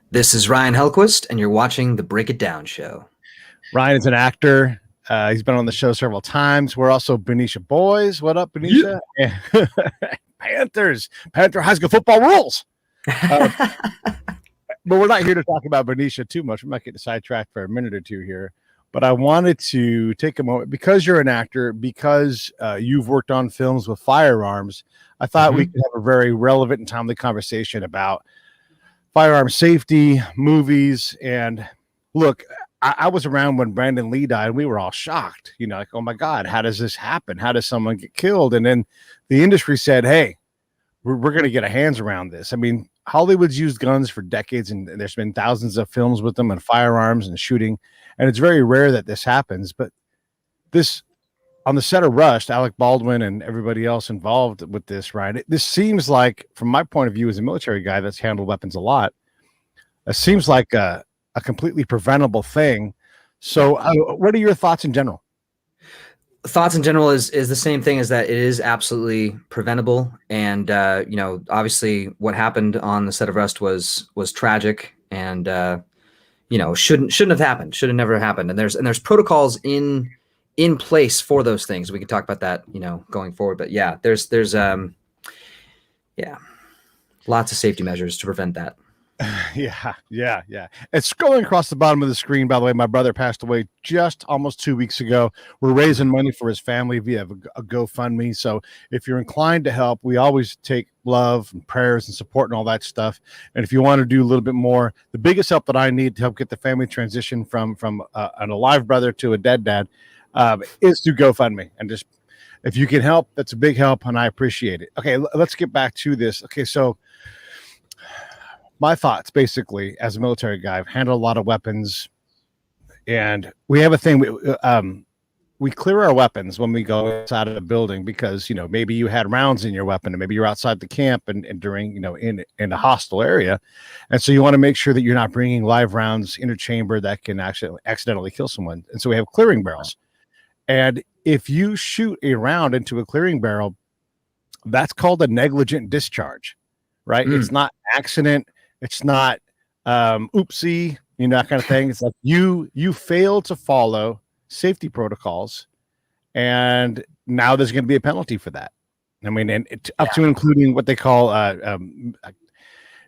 This is Ryan Hellquist, and you're watching the Break It Down show. Ryan is an actor. He's been on the show several times. We're also Benicia boys. What up, Benicia? Yeah. Panthers. Panther high school football rules. But we're not here to talk about Benicia too much. We might get sidetracked for a minute or two here. But I wanted to take a moment because you're an actor, because you've worked on films with firearms. I thought we could have a very relevant and timely conversation about firearm safety, movies, and look, I was around when Brandon Lee died, and we were all shocked. You know, like, oh my God, how does this happen? How does someone get killed? And then the industry said, hey, we're going to get our hands around this. I mean, Hollywood's used guns for decades, and there's been thousands of films with them and firearms and shooting. And it's very rare that this happens. But this, on the set of Rush, Alec Baldwin and everybody else involved with this, Ryan, this seems like, from my point of view as a military guy that's handled weapons a lot, it seems like a completely preventable thing. So what are your thoughts in general? Thoughts in general is the same thing, as that it is absolutely preventable. And, obviously what happened on the set of Rust was tragic, and, shouldn't have happened, should have never happened. And there's protocols in place for those things. We can talk about that, going forward, but yeah, there's lots of safety measures to prevent that. Yeah. It's scrolling across the bottom of the screen. By the way, my brother passed away just almost 2 weeks ago. We're raising money for his family via a GoFundMe. So if you're inclined to help, we always take love and prayers and support and all that stuff. And if you want to do a little bit more, the biggest help that I need to help get the family transition from an alive brother to a dead dad is through GoFundMe. And just, if you can help, that's a big help, and I appreciate it. Okay, let's get back to this. Okay, so my thoughts, basically, as a military guy, I've handled a lot of weapons, and we have a thing. We clear our weapons when we go outside of the building because, maybe you had rounds in your weapon, and maybe you're outside the camp and during, in a hostile area. And so you want to make sure that you're not bringing live rounds in a chamber that can actually accidentally kill someone. And so we have clearing barrels. And if you shoot a round into a clearing barrel, that's called a negligent discharge, right? It's not accident. It's not oopsie, that kind of thing. It's like you failed to follow safety protocols, and now there's going to be a penalty for that. I mean, and up to including what they call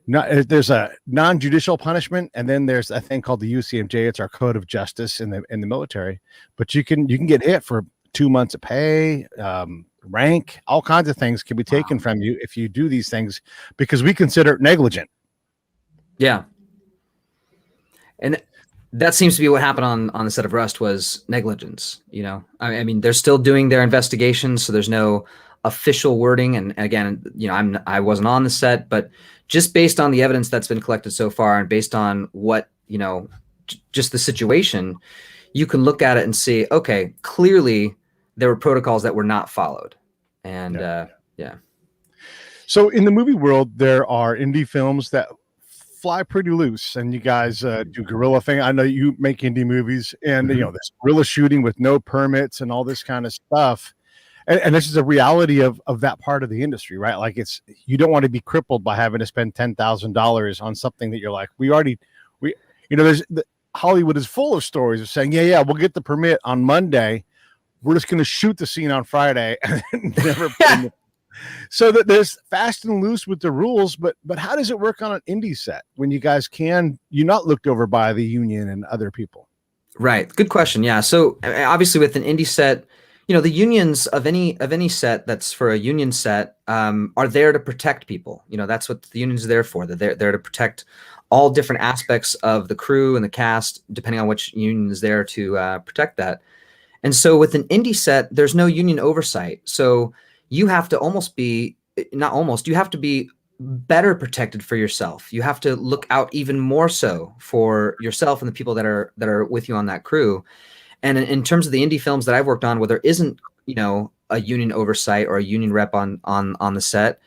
there's a non-judicial punishment, and then there's a thing called the UCMJ. It's our code of justice in the military. But you can get hit for 2 months of pay, rank, all kinds of things can be taken from you if you do these things, because we consider it negligent. Yeah. And that seems to be what happened on the set of Rust, was negligence. I mean, they're still doing their investigations, so there's no official wording. And again, I wasn't on the set, but just based on the evidence that's been collected so far, and based on what, just the situation, you can look at it and see, okay, clearly there were protocols that were not followed. And yeah. So in the movie world, there are indie films that fly pretty loose, and you guys do guerrilla thing. I know you make indie movies, and there's guerrilla shooting with no permits and all this kind of stuff. And this is a reality of that part of the industry, right? Like, you don't want to be crippled by having to spend $10,000 on something that you're like, Hollywood is full of stories of saying, yeah, we'll get the permit on Monday. We're just going to shoot the scene on Friday. And never So that there's fast and loose with the rules, but how does it work on an indie set when you guys you're not looked over by the union and other people? Right. Good question. Yeah. So obviously with an indie set, the unions of any set that's for a union set are there to protect people. That's what the unions are there for. They're there to protect all different aspects of the crew and the cast, depending on which union is there to protect that. And so with an indie set, there's no union oversight. So you have to you have to be better protected for yourself. You have to look out even more so for yourself and the people that are with you on that crew. And in terms of the indie films that I've worked on, where there isn't, a union oversight or a union rep on the set,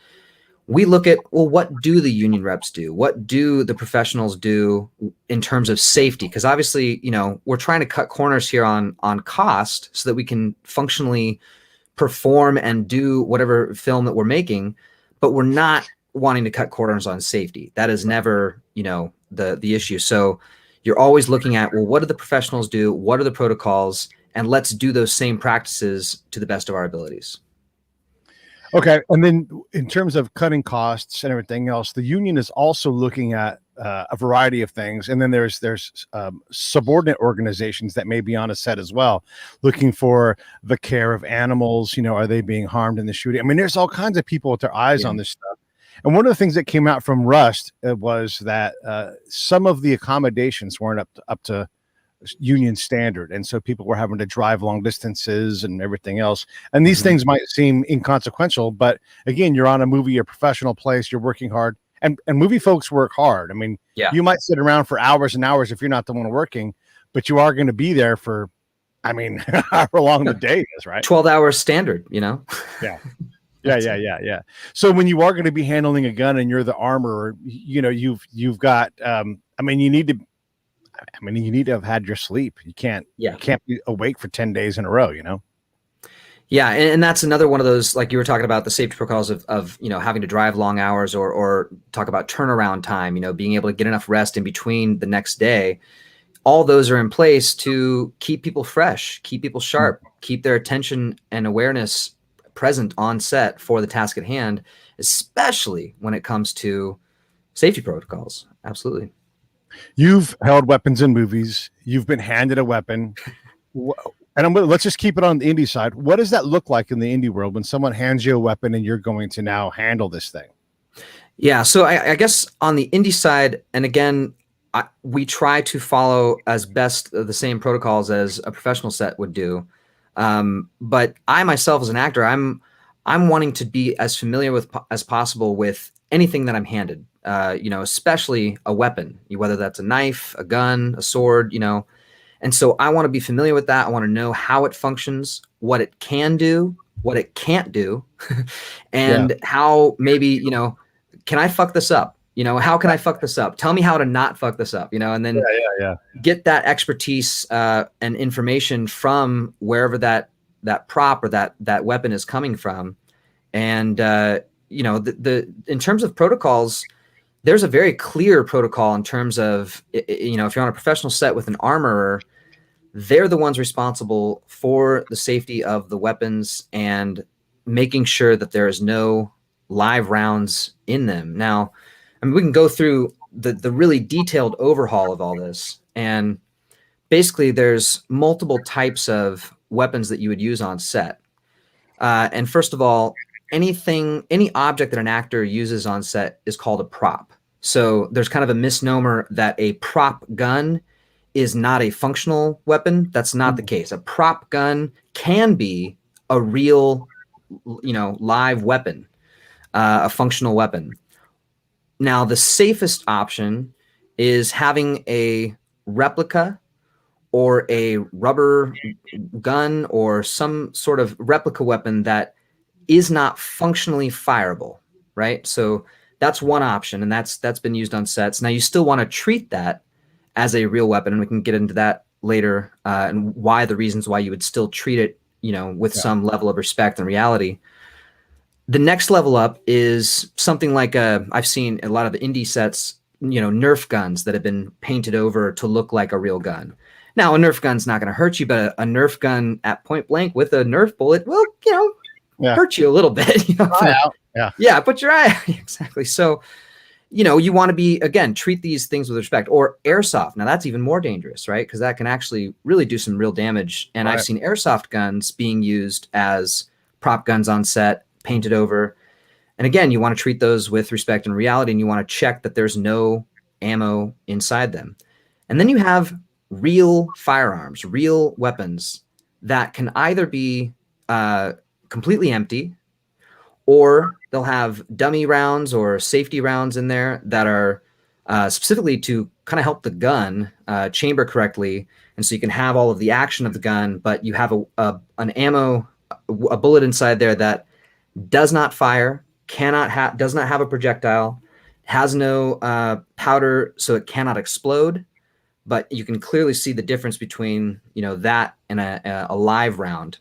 we look at, well, what do the union reps do? What do the professionals do in terms of safety? Because obviously, we're trying to cut corners here on cost so that we can functionally perform and do whatever film that we're making, but we're not wanting to cut corners on safety. That is never, the issue. So you're always looking at, well, what do the professionals do? What are the protocols? And let's do those same practices to the best of our abilities. Okay, and then in terms of cutting costs and everything else, the union is also looking at a variety of things, and then there's subordinate organizations that may be on a set as well, looking for the care of animals. You know, are they being harmed in the shooting? I mean, there's all kinds of people with their eyes on this stuff. And one of the things that came out from Rust was that some of the accommodations weren't up to union standard, and so people were having to drive long distances and everything else. And these things might seem inconsequential, but again, you're on a movie, a professional place, you're working hard, and movie folks work hard. I mean, you might sit around for hours and hours if you're not the one working, but you are going to be there for, I mean, however long the day is, right? 12 hours standard, you know? Yeah. So when you are going to be handling a gun and you're the armorer, you know, you've got, I mean, you need to have had your sleep. You can't be awake for 10 days in a row, you know? Yeah. And that's another one of those, like you were talking about the safety protocols of, you know, having to drive long hours or talk about turnaround time, you know, being able to get enough rest in between the next day. All those are in place to keep people fresh, keep people sharp, keep their attention and awareness present on set for the task at hand, especially when it comes to safety protocols. Absolutely. You've held weapons in movies. You've been handed a weapon. And let's just keep it on the indie side. What does that look like in the indie world when someone hands you a weapon and you're going to now handle this thing? Yeah. So I guess on the indie side, and again, we try to follow as best the same protocols as a professional set would do. But I myself as an actor, I'm wanting to be as familiar with as possible with anything that I'm handed, you know, especially a weapon, whether that's a knife, a gun, a sword, you know. And so I want to be familiar with that. I want to know how it functions, what it can do, what it can't do, and how maybe, you know, can I fuck this up? You know, how can I fuck this up? Tell me how to not fuck this up, you know, and then get that expertise and information from wherever that prop or that weapon is coming from. And, you know, in terms of protocols, there's a very clear protocol in terms of, you know, if you're on a professional set with an armorer, they're the ones responsible for the safety of the weapons and making sure that there is no live rounds in them. Now, I mean, we can go through the really detailed overhaul of all this. And basically, there's multiple types of weapons that you would use on set. And first of all, any object that an actor uses on set is called a prop. So there's kind of a misnomer that a prop gun is not a functional weapon. That's not the case. A prop gun can be a real, you know, live weapon, a functional weapon. Now, the safest option is having a replica or a rubber gun or some sort of replica weapon that is not functionally fireable, right? So that's one option, and that's been used on sets. Now, you still want to treat that as a real weapon, and we can get into that later, and why the reasons why you would still treat it, you know, with some level of respect and reality. The next level up is something like I've seen a lot of the indie sets, you know, Nerf guns that have been painted over to look like a real gun. Now, a Nerf gun's not going to hurt you, but a Nerf gun at point blank with a Nerf bullet will, you know, hurt you a little bit. You know, put your eye out. Exactly. So, you know, you want to be, again, treat these things with respect. Or airsoft. Now, that's even more dangerous, right? Because that can actually really do some real damage. And I've seen airsoft guns being used as prop guns on set, painted over. And again, you want to treat those with respect and reality, and you want to check that there's no ammo inside them. And then you have real firearms, real weapons that can either be completely empty, or they'll have dummy rounds or safety rounds in there that are specifically to kind of help the gun chamber correctly. And so you can have all of the action of the gun, but you have a bullet inside there that does not fire, does not have a projectile, has no powder, so it cannot explode. But you can clearly see the difference between, you know, that and a live round.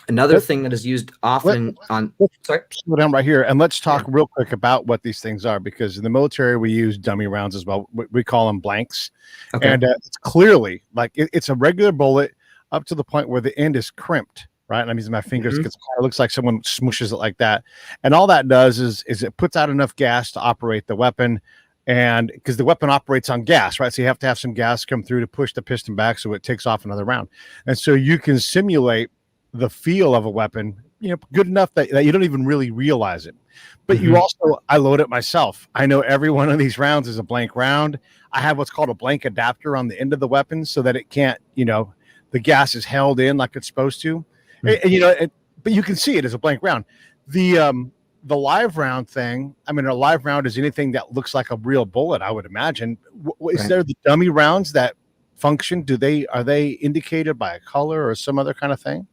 Another Let, thing that is used let, often on, let's sorry. slow down right here and let's talk Yeah. real quick about what these things are, because in the military we use dummy rounds as well. We call them blanks, Okay. and it's clearly like it's a regular bullet up to the point where the end is crimped. Right, and I'm using my fingers because it looks like someone smooshes it like that, and all that does is it puts out enough gas to operate the weapon, and because the weapon operates on gas, right? So you have to have some gas come through to push the piston back so it takes off another round, and so you can simulate the feel of a weapon, good enough that you don't even really realize it. But you also, I load it myself. I know every one of these rounds is a blank round. I have what's called a blank adapter on the end of the weapon so that it can't, the gas is held in like it's supposed to. But you can see it as a blank round. The live round thing, I mean, a live round is anything that looks like a real bullet, I would imagine. Is there the dummy rounds that function? Are they indicated by a color or some other kind of thing?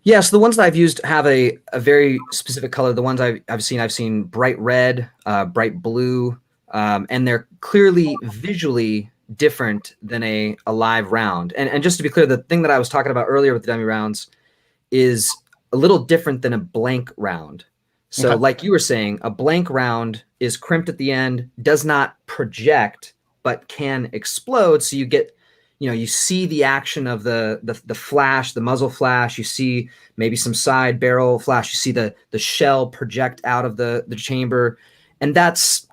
Yeah, so the ones that I've used have a very specific color. The ones I've seen bright red, bright blue, and they're clearly visually different than a live round. And just to be clear, the thing that I was talking about earlier with the dummy rounds is a little different than a blank round. So like you were saying, a blank round is crimped at the end, does not project, but can explode. So you get, you see the action of the flash, the muzzle flash, you see maybe some side barrel flash, you see the shell project out of the chamber. And that's,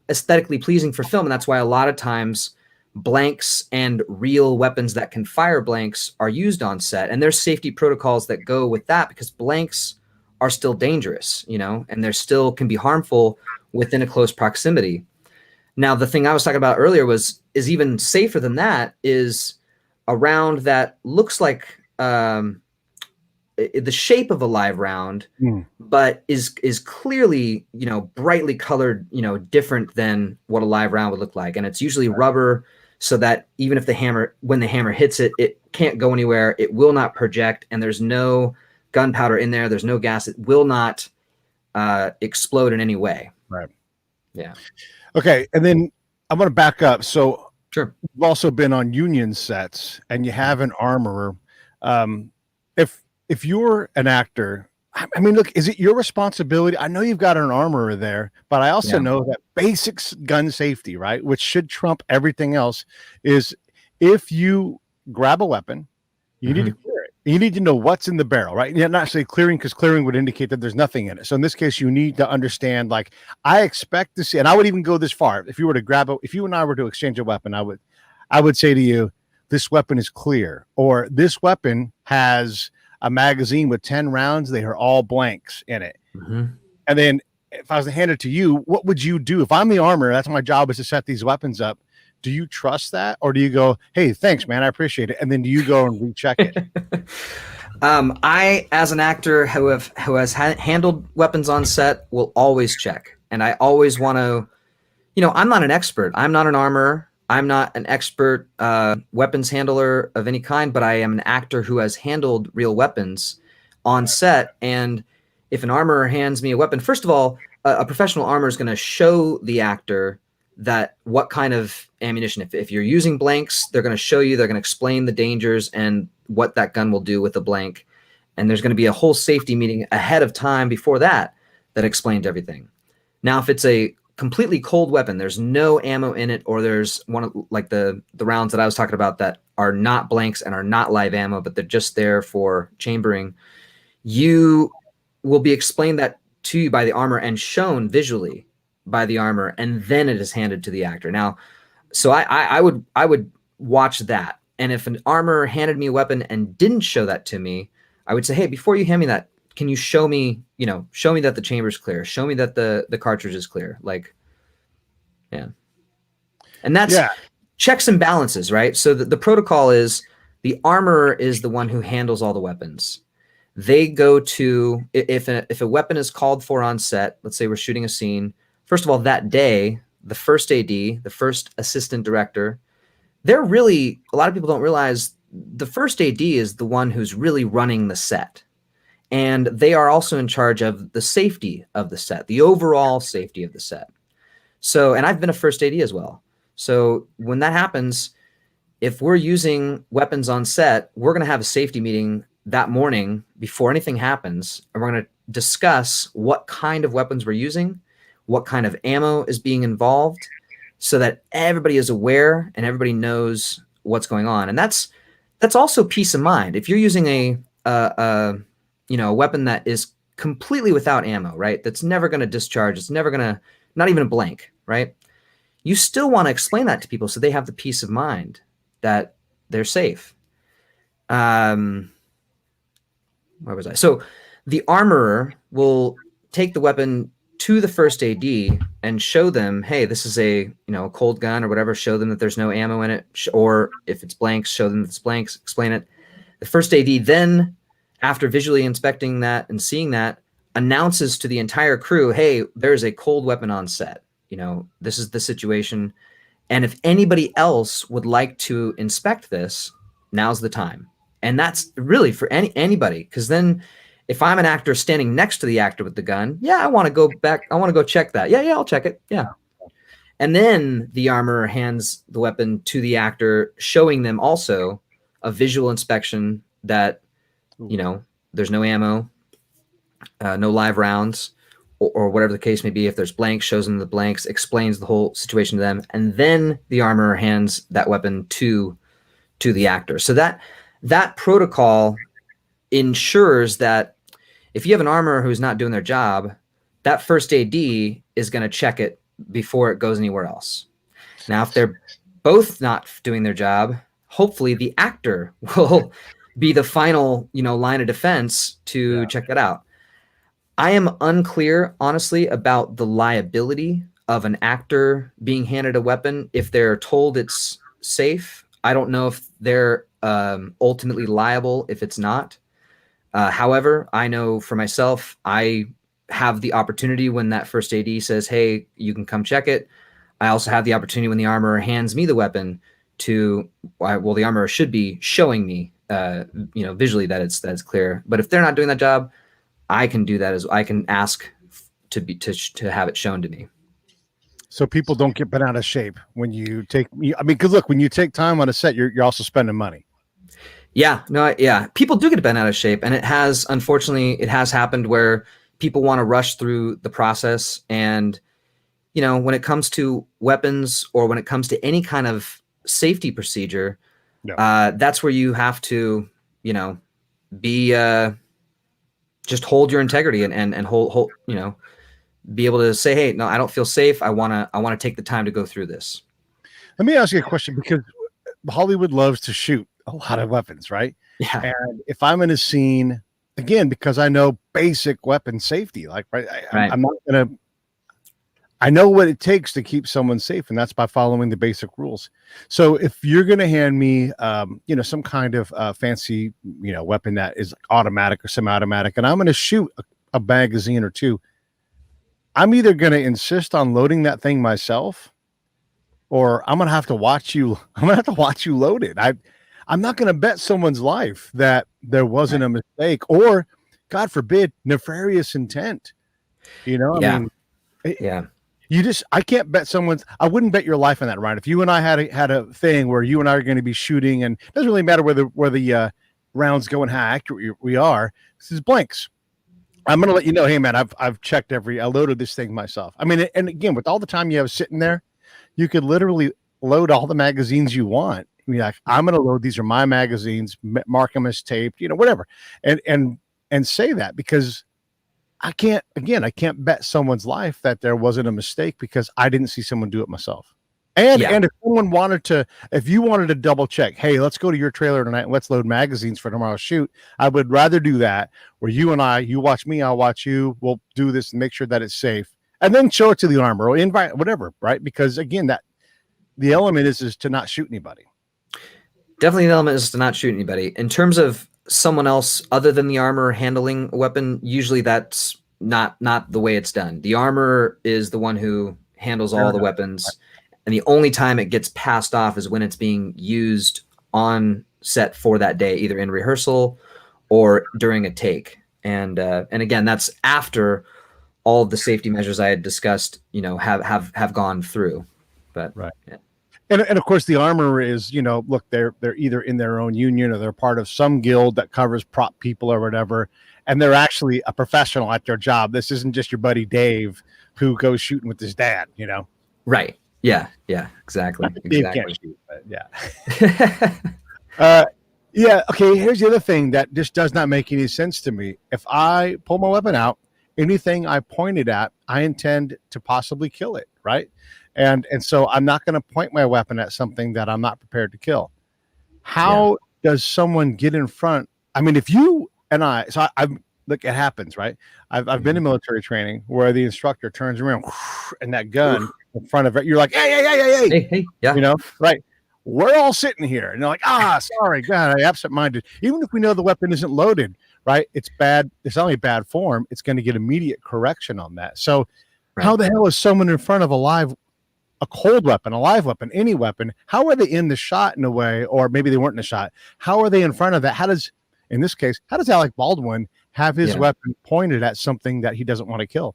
aesthetically pleasing for film. And that's why a lot of times blanks and real weapons that can fire blanks are used on set. And there's safety protocols that go with that because blanks are still dangerous, and they're still can be harmful within a close proximity. Now, the thing I was talking about earlier is even safer than that is a round that looks like the shape of a live round, but is clearly, brightly colored, different than what a live round would look like. And it's usually rubber, so that even if when the hammer hits it, it can't go anywhere. It will not project, and there's no gunpowder in there. There's no gas. It will not explode in any way. Right. Yeah. Okay. And then I'm going to back up. So Sure. you've also been on union sets and you have an armorer. If you're an actor, I mean, look, is it your responsibility? I know you've got an armorer there, but I also know that basics gun safety, right, which should trump everything else, is if you grab a weapon, you need to clear it. You need to know what's in the barrel, right? You're not say clearing, because clearing would indicate that there's nothing in it. So in this case, you need to understand, like, I expect to see, and I would even go this far. If you were to if you and I were to exchange a weapon, I would say to you, this weapon is clear, or this weapon has a magazine with 10 rounds. They are all blanks in it. And then if I was to hand it to you, what would you do? If I'm the armorer, that's my job, is to set these weapons up. Do you trust that? Or do you go, hey, thanks, man, I appreciate it, and then do you go and recheck it? I, as an actor who has handled weapons on set, will always check. And I always want to, I'm not an expert. I'm not an armorer. I'm not an expert weapons handler of any kind, but I am an actor who has handled real weapons on set. And if an armorer hands me a weapon, first of all, a professional armorer is going to show the actor that what kind of ammunition, if you're using blanks, they're going to show you, they're going to explain the dangers and what that gun will do with a blank. And there's going to be a whole safety meeting ahead of time before that explains everything. Now, if it's a completely cold weapon, there's no ammo in it, or there's one of like the rounds that I was talking about that are not blanks and are not live ammo, but they're just there for chambering, you will be explained that to you by the armor and shown visually by the armor, and then it is handed to the actor. Now, so I would watch that. And if an armor handed me a weapon and didn't show that to me, I would say, hey, before you hand me that, can you show me that the chamber's clear? Show me that the cartridge is clear. Like, yeah. And that's checks and balances, right? So the protocol is the armorer is the one who handles all the weapons. They go to, if a weapon is called for on set, let's say we're shooting a scene, first of all, that day, the first AD, the first assistant director, they're really, a lot of people don't realize the first AD is the one who's really running the set. And they are also in charge of the safety of the set, the overall safety of the set. So, and I've been a first AD as well. So when that happens, if we're using weapons on set, we're going to have a safety meeting that morning before anything happens, and we're going to discuss what kind of weapons we're using, what kind of ammo is being involved, so that everybody is aware and everybody knows what's going on. And that's also peace of mind. If you're using a weapon that is completely without ammo, right? That's never going to discharge. It's never going to, not even a blank, right? You still want to explain that to people so they have the peace of mind that they're safe. Where was I? So the armorer will take the weapon to the first AD and show them, hey, this is a cold gun or whatever. Show them that there's no ammo in it, or if it's blanks, show them that it's blanks. Explain it. The first AD then, after visually inspecting that and seeing that, announces to the entire crew, hey, there's a cold weapon on set. This is the situation. And if anybody else would like to inspect this, now's the time. And that's really for anybody, because then if I'm an actor standing next to the actor with the gun, yeah, I want to go back. I want to go check that. Yeah, I'll check it. Yeah. And then the armorer hands the weapon to the actor, showing them also a visual inspection that, there's no ammo, no live rounds, or whatever the case may be. If there's blanks, shows them the blanks, explains the whole situation to them. And then the armorer hands that weapon to the actor. So that protocol ensures that if you have an armorer who's not doing their job, that first AD is going to check it before it goes anywhere else. Now, if they're both not doing their job, hopefully the actor will be the final, line of defense to check that out. I am unclear, honestly, about the liability of an actor being handed a weapon if they're told it's safe. I don't know if they're ultimately liable if it's not. However, I know for myself, I have the opportunity when that first AD says, hey, you can come check it. I also have the opportunity when the armorer hands me the weapon the armorer should be showing me, visually that it's clear. But if they're not doing that job, I can do that I can ask to have it shown to me. So people don't get bent out of shape when you take, because look, when you take time on a set, you're also spending money. Yeah, people do get bent out of shape, and unfortunately, it has happened where people want to rush through the process. And, when it comes to weapons or when it comes to any kind of safety procedure, that's where you have to, be, just hold your integrity and hold, be able to say, hey, no, I don't feel safe. I want to take the time to go through this. Let me ask you a question, because Hollywood loves to shoot a lot of weapons, right? Yeah. And if I'm in a scene, again, because I know basic weapon safety, like, right, I'm not going to, I know what it takes to keep someone safe, and that's by following the basic rules. So if you're going to hand me, some kind of fancy, weapon that is automatic or semi-automatic, and I'm going to shoot a magazine or two, I'm either going to insist on loading that thing myself, or I'm going to have to watch you. I'm going to have to watch you load it. I'm not going to bet someone's life that there wasn't a mistake, or, God forbid, nefarious intent. I can't bet I wouldn't bet your life on that, Ryan. If you and I had a thing where you and I are going to be shooting, and it doesn't really matter where the rounds go and how accurate we are, this is blanks. I'm going to let you know, hey man, I've checked I loaded this thing myself. I mean, and again, with all the time you have sitting there, you could literally load all the magazines you want. I mean, like, I'm going to load, these are my magazines, mark them as taped, whatever. And say that, because I can't bet someone's life that there wasn't a mistake, because I didn't see someone do it myself. And if you wanted to double check, hey, let's go to your trailer tonight and let's load magazines for tomorrow's shoot, I would rather do that, where you watch me, I'll watch you, we'll do this and make sure that it's safe, and then show it to the armor or invite whatever, right? Because again, that the element is to not shoot anybody. Definitely the element is to not shoot anybody. In terms of someone else other than the armor handling a weapon, usually that's not the way it's done. The armor is the one who handles all the weapons, and the only time it gets passed off is when it's being used on set for that day, either in rehearsal or during a take. And again, that's after all of the safety measures I had discussed, have gone through. But right. Yeah. And of course the armor is, look, they're either in their own union or they're part of some guild that covers prop people or whatever, and they're actually a professional at their job. This isn't just your buddy Dave who goes shooting with his dad, Right. Yeah. Yeah. Exactly. Dave can't Exactly. shoot, but yeah. Yeah. Okay. Here's the other thing that just does not make any sense to me. If I pull my weapon out, anything I pointed at, I intend to possibly kill it. Right. And so I'm not going to point my weapon at something that I'm not prepared to kill. How does someone get in front? I mean, if you and I've look, it happens, right? I've been in military training where the instructor turns around and that gun in front of it, you're like, hey, Yeah. Right. We're all sitting here, and they're like, sorry, God, I absent-minded. Even if we know the weapon isn't loaded, right? It's bad. It's only bad form. It's going to get immediate correction on that. So, how the hell is someone in front of a cold weapon, a live weapon, any weapon? How are they in the shot in a way, or maybe they weren't in the shot? How are they in front of that? In this case, how does Alec Baldwin have his weapon pointed at something that he doesn't want to kill?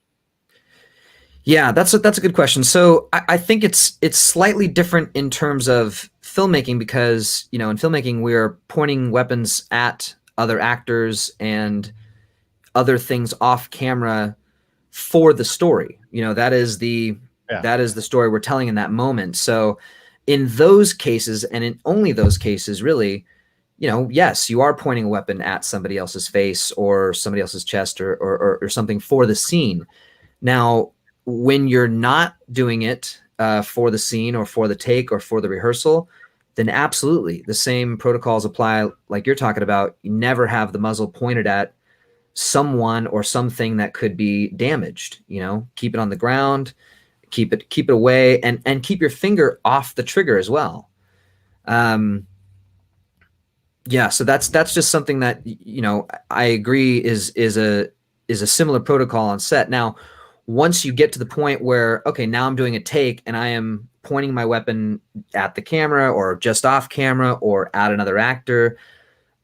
Yeah, that's a good question. So I think it's slightly different in terms of filmmaking because, in filmmaking, we're pointing weapons at other actors and other things off camera for the story. That is the story we're telling in that moment. So in those cases, and in only those cases, really, yes, you are pointing a weapon at somebody else's face or somebody else's chest or something for the scene. Now, when you're not doing it for the scene or for the take or for the rehearsal, then absolutely the same protocols apply like you're talking about. You never have the muzzle pointed at someone or something that could be damaged. Keep it on the ground, keep it away, and keep your finger off the trigger as well. Yeah, so that's just something that I agree is a similar protocol on set. Now, once you get to the point where, okay, now I'm doing a take and I am pointing my weapon at the camera or just off camera or at another actor,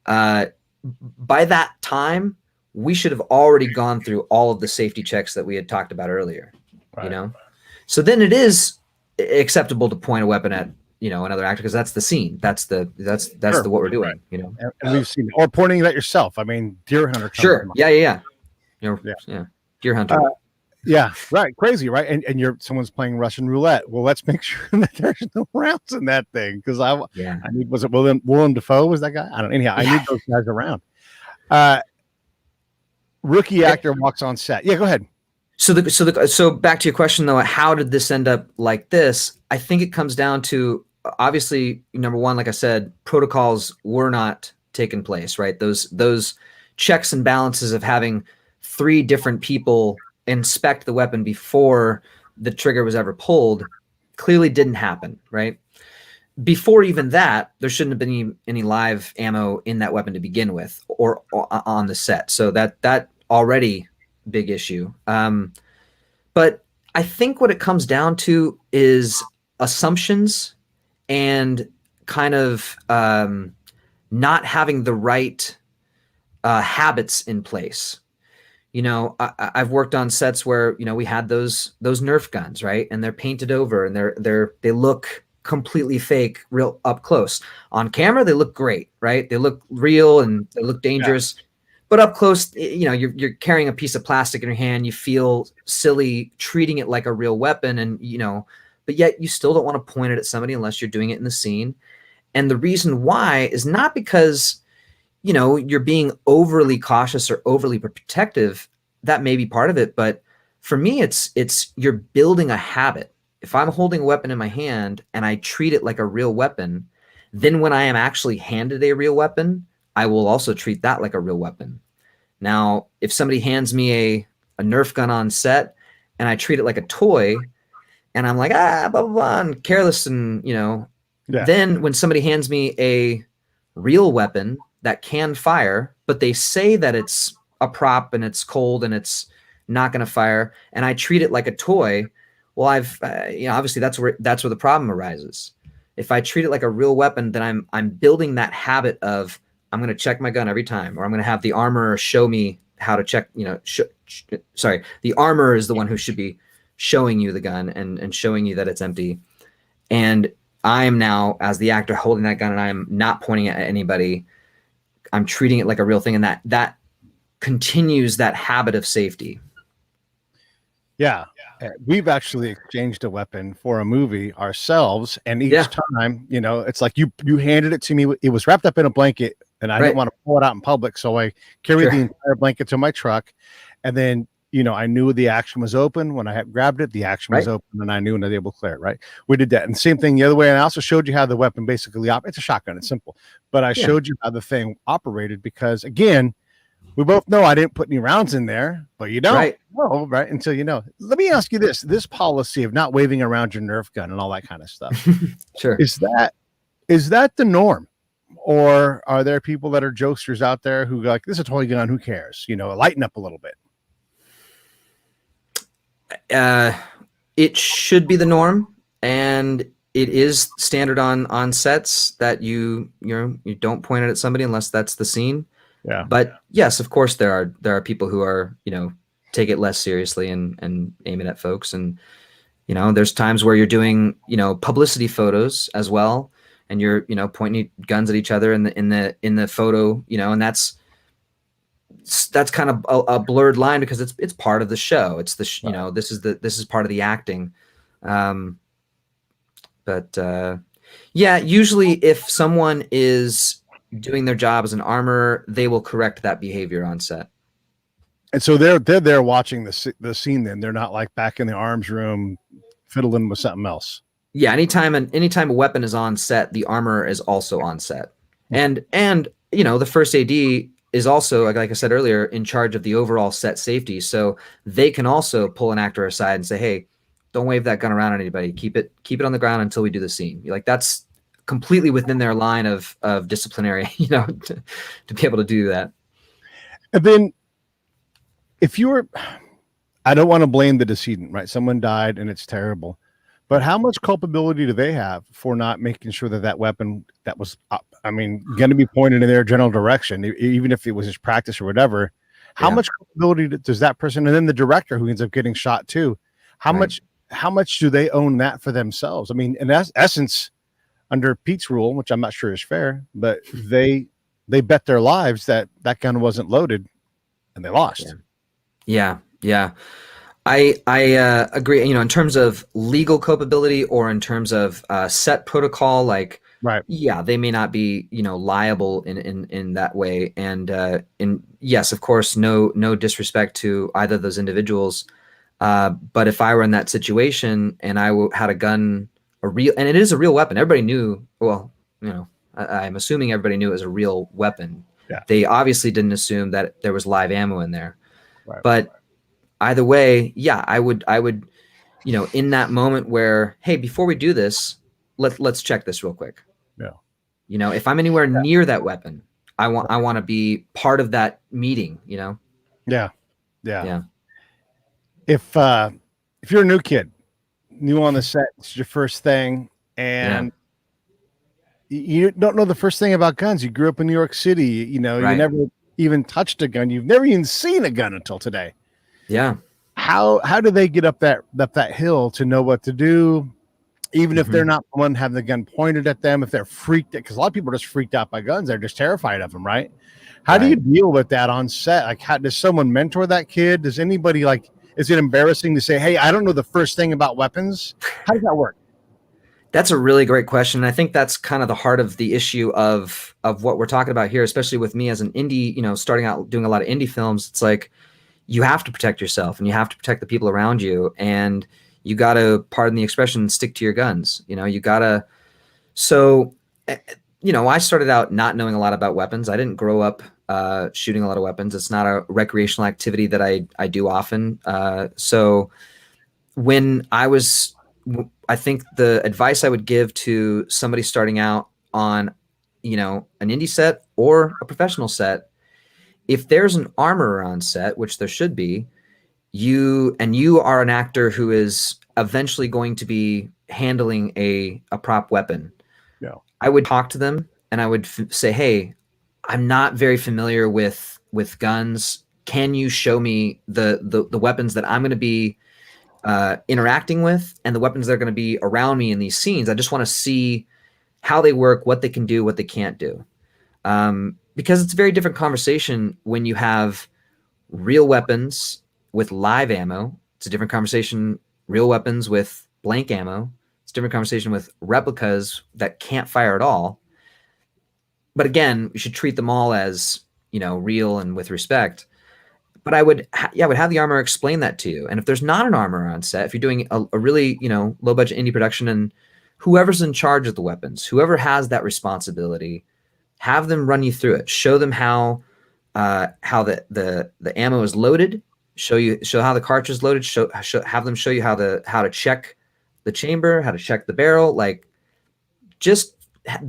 by that time, we should have already gone through all of the safety checks that we had talked about earlier, So then it is acceptable to point a weapon at, another actor because that's the scene. That's the what we're doing, And we've seen, or pointing it at yourself. I mean, deer hunter. Sure. Yeah. Deer hunter. Yeah, right. Crazy, right? And someone's playing Russian roulette. Well, let's make sure that there's no rounds in that thing because I need, was it Willem Dafoe? Was that guy? I don't know. Anyhow, I need those guys around. Rookie actor walks on set. Yeah, go ahead. So back to your question though, how did this end up like this? I think it comes down to obviously number one, like I said, protocols were not taking place, right? Those checks and balances of having 3 different people inspect the weapon before the trigger was ever pulled clearly didn't happen, right? Before even that, there shouldn't have been any live ammo in that weapon to begin with or on the set. So that already big issue. But I think what it comes down to is assumptions and kind of not having the right habits in place. I've worked on sets where we had those Nerf guns, right? And they're painted over and they look completely fake, real up close. On camera, they look great, right? They look real and they look dangerous. But up close, you're carrying a piece of plastic in your hand. You feel silly treating it like a real weapon, and but yet you still don't want to point it at somebody unless you're doing it in the scene. And the reason why is not because you're being overly cautious or overly protective. That may be part of it, but for me, it's you're building a habit. If I'm holding a weapon in my hand and I treat it like a real weapon, then when I am actually handed a real weapon, I will also treat that like a real weapon. Now, if somebody hands me a Nerf gun on set and I treat it like a toy and I'm like, blah, blah, blah, and careless and, then when somebody hands me a real weapon that can fire, but they say that it's a prop and it's cold and it's not going to fire, and I treat it like a toy, well, I've, obviously that's where the problem arises. If I treat it like a real weapon, then I'm building that habit of, I'm going to check my gun every time, or I'm going to have the armorer show me how to check, sorry, the armorer is the one who should be showing you the gun and showing you that it's empty. And I am now, as the actor holding that gun, and I am not pointing it at anybody. I'm treating it like a real thing, and that continues that habit of safety. Yeah. We've actually exchanged a weapon for a movie ourselves, and each Yeah. time, you know, it's like you handed it to me. It was wrapped up in a blanket, and I didn't Right. want to pull it out in public, so I carried the Sure. entire blanket to my truck. And then, you know, I knew the action was open when I had grabbed it. The action was Right. open, and I knew and I was able to clear it. Right. We did that, and same thing the other way. And I also showed you how the weapon basically it's a shotgun. It's simple, but I Yeah. showed you how the thing operated because, again, we both know I didn't put any rounds in there, but you don't Right. know, right? Until you know. Let me ask you this policy of not waving around your Nerf gun and all that kind of stuff. Sure. Is that the norm? Or are there people that are jokesters out there who go like, this is a toy gun, who cares? You know, lighten up a little bit. It should be the norm, and it is standard on sets that you don't point it at somebody unless that's the scene. Yeah. But yes, of course there are people who are, take it less seriously and aim it at folks. And, there's times where you're doing, publicity photos as well, and you're, pointing guns at each other in the photo, and that's kind of a blurred line because it's part of the show. It's this is part of the acting. But yeah, usually if someone is doing their job as an armorer, they will correct that behavior on set. And so they're there watching the scene. Then they're not like back in the arms room fiddling with something else. Yeah, anytime a weapon is on set, the armorer is also on set, and the first AD is also, like I said earlier, in charge of the overall set safety. So they can also pull an actor aside and say, "Hey, don't wave that gun around at anybody. Keep it on the ground until we do the scene." Like that's completely within their line of disciplinary, to be able to do that. And then if I don't want to blame the decedent, right? Someone died and it's terrible, but how much culpability do they have for not making sure that weapon that was up, going to be pointed in their general direction, even if it was his practice or whatever? How much culpability does that person, and then the director who ends up getting shot too, how much do they own that for themselves? In essence, under Pete's rule, which I'm not sure is fair, but they bet their lives that gun wasn't loaded, and they lost. Yeah. I agree. In terms of legal culpability or in terms of set protocol, like, right. Yeah, they may not be, liable in that way. And yes, of course, no disrespect to either of those individuals. But if I were in that situation and I had a gun, and it is a real weapon, everybody knew. Well, I'm assuming everybody knew it was a real weapon. Yeah. They obviously didn't assume that there was live ammo in there. Right. But either way, yeah, I would, in that moment where, hey, before we do this, let's check this real quick. Yeah. If I'm anywhere near that weapon, I want to be part of that meeting, Yeah. If you're a new kid, new on the set, it's your first thing, and you don't know the first thing about guns. You grew up in New York City, you never even touched a gun. You've never even seen a gun until today. Yeah. How do they get up that hill to know what to do, even if they're not the one having the gun pointed at them, if they're freaked out? Because a lot of people are just freaked out by guns. They're just terrified of them, right? How do you deal with that on set? Like, how does someone mentor that kid? Does anybody, like, is it embarrassing to say, hey, I don't know the first thing about weapons? How does that work? That's a really great question. I think that's kind of the heart of the issue of what we're talking about here, especially with me as an indie, starting out doing a lot of indie films. It's like, you have to protect yourself and you have to protect the people around you, and you got to, pardon the expression, stick to your guns. You got to. So, I started out not knowing a lot about weapons. I didn't grow up shooting a lot of weapons. It's not a recreational activity that I do often. So when I think the advice I would give to somebody starting out on, an indie set or a professional set, if there's an armorer on set, which there should be, you are an actor who is eventually going to be handling a prop weapon. Yeah. I would talk to them and I would say, hey, I'm not very familiar with guns. Can you show me the weapons that I'm going to be interacting with and the weapons that are going to be around me in these scenes. I just want to see how they work, what they can do, what they can't do. Because it's a very different conversation when you have real weapons with live ammo. It's a different conversation, real weapons with blank ammo. It's a different conversation with replicas that can't fire at all. But again, we should treat them all as, real and with respect. But I would have the armorer explain that to you. And if there's not an armorer on set, if you're doing a really, low budget indie production, and whoever's in charge of the weapons, whoever has that responsibility, have them run you through it. Show them how the ammo is loaded. Show how the cartridge is loaded. Have them show you how to check the chamber, how to check the barrel. Like, just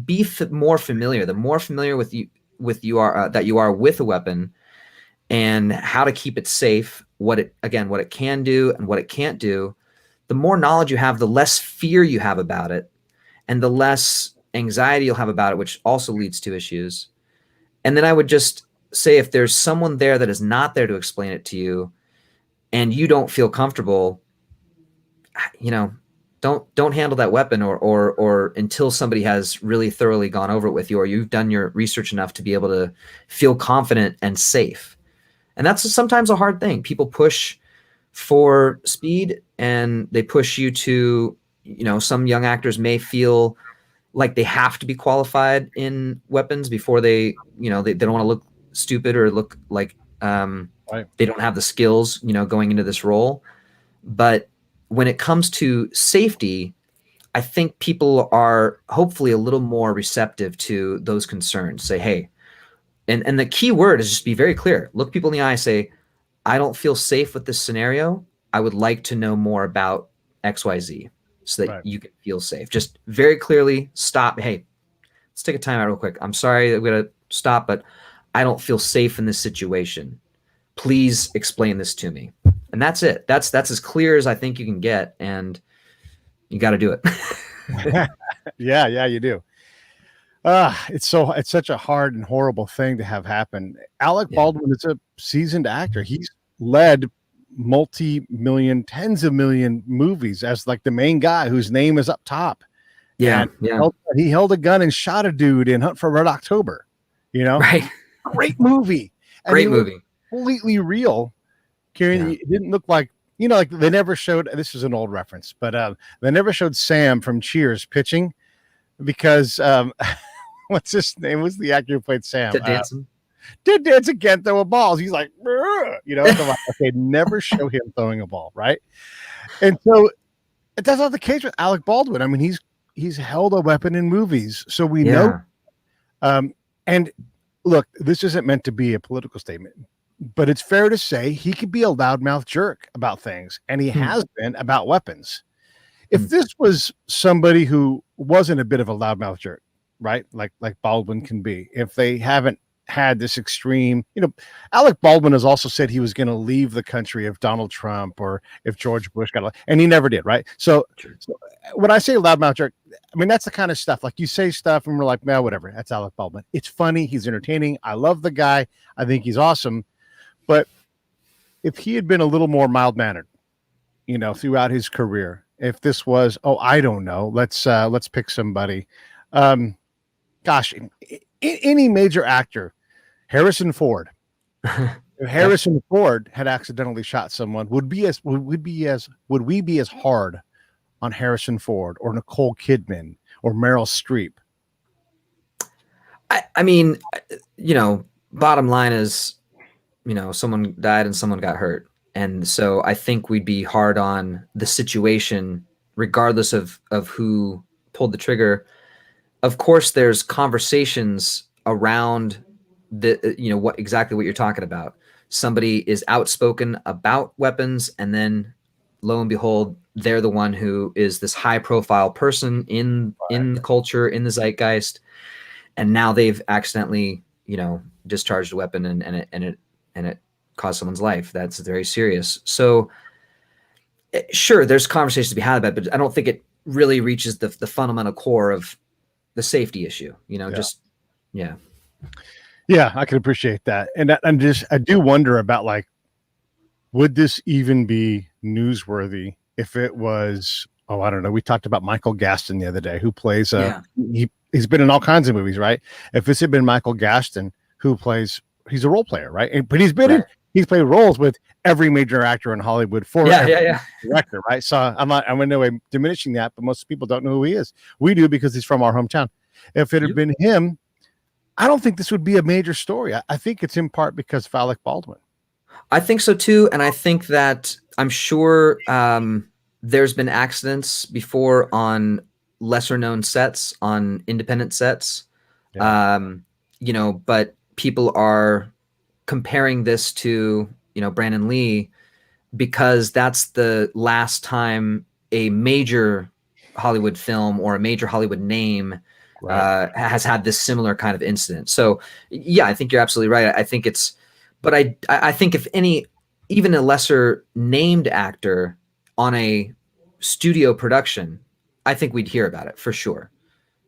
be more familiar. The more familiar that you are with a weapon, and how to keep it safe, what it can do and what it can't do, the more knowledge you have, the less fear you have about it, and the less anxiety you'll have about it, which also leads to issues. And then I would just say, if there's someone there that is not there to explain it to you and you don't feel comfortable, don't handle that weapon or until somebody has really thoroughly gone over it with you, or you've done your research enough to be able to feel confident and safe. And that's sometimes a hard thing. People push for speed, and they push you to, some young actors may feel like they have to be qualified in weapons before they don't want to look stupid or look like Right. they don't have the skills, going into this role. But when it comes to safety, I think people are hopefully a little more receptive to those concerns. Say, hey, and the key word is just be very clear. Look people in the eye, say, I don't feel safe with this scenario. I would like to know more about XYZ so that you can feel safe. Just very clearly stop. Hey, let's take a time out real quick. I'm sorry that we're going to stop, but I don't feel safe in this situation. Please explain this to me. And that's it. That's as clear as I think you can get, and you got to do it. Yeah, you do. It's such a hard and horrible thing to have happen. Alec Baldwin is a seasoned actor. He's led multi-million, tens of million movies as like the main guy whose name is up top. Yeah. He held a gun and shot a dude in Hunt for Red October. Right. Great movie. Great movie. Completely real. Kieran, it didn't look like, like they never showed, this is an old reference, but they never showed Sam from Cheers pitching because what's his name? Was the actor who played Sam? Ted Danson. Ted Danson can't throw a ball. He's like, okay, never show him throwing a ball, right? And so that's not the case with Alec Baldwin. I mean, he's held a weapon in movies, so we know. And look, this isn't meant to be a political statement, but it's fair to say he could be a loudmouth jerk about things, and he has been about weapons. If this was somebody who wasn't a bit of a loudmouth jerk, right? Like Baldwin can be, if they haven't had this extreme, Alec Baldwin has also said he was going to leave the country if Donald Trump or if George Bush and he never did, right? So when I say loudmouth jerk, I mean, that's the kind of stuff, like you say stuff and we're like, man, whatever, that's Alec Baldwin. It's funny. He's entertaining. I love the guy. I think he's awesome. But if he had been a little more mild-mannered, throughout his career, if this was, I don't know, let's pick somebody. Gosh, any major actor, Harrison Ford. If Harrison Ford had accidentally shot someone, would we be as hard on Harrison Ford or Nicole Kidman or Meryl Streep? I mean, bottom line is, someone died and someone got hurt. And so I think we'd be hard on the situation, regardless of who pulled the trigger. Of course, there's conversations around what you're talking about. Somebody is outspoken about weapons, and then lo and behold, they're the one who is this high profile person in the culture, in the zeitgeist. And now they've accidentally, discharged a weapon and it caused someone's life. That's very serious. So sure, there's conversations to be had about it, but I don't think it really reaches the fundamental core of the safety issue, Yeah, I can appreciate that. And I do wonder about, like, would this even be newsworthy if it was, oh, I don't know. We talked about Michael Gaston the other day, who plays Yeah. he's been in all kinds of movies, right? If this had been Michael Gaston, who plays, he's a role player, right? But he's played roles with every major actor in Hollywood for Yeah. every Yeah. Yeah. director, right? So I'm in no way diminishing that, but most people don't know who he is. We do because he's from our hometown. If it had been him, I don't think this would be a major story. I think it's in part because of Alec Baldwin. I think so too, and I think that I'm sure there's been accidents before on lesser known sets, on independent sets. Yeah. You know, but people are comparing this to, you know, Brandon Lee because that's the last time a major Hollywood film or a major Hollywood name has had this similar kind of incident. So yeah, I think you're absolutely right. I think it's, but I think if any, even a lesser named actor on a studio production, I think we'd hear about it for sure.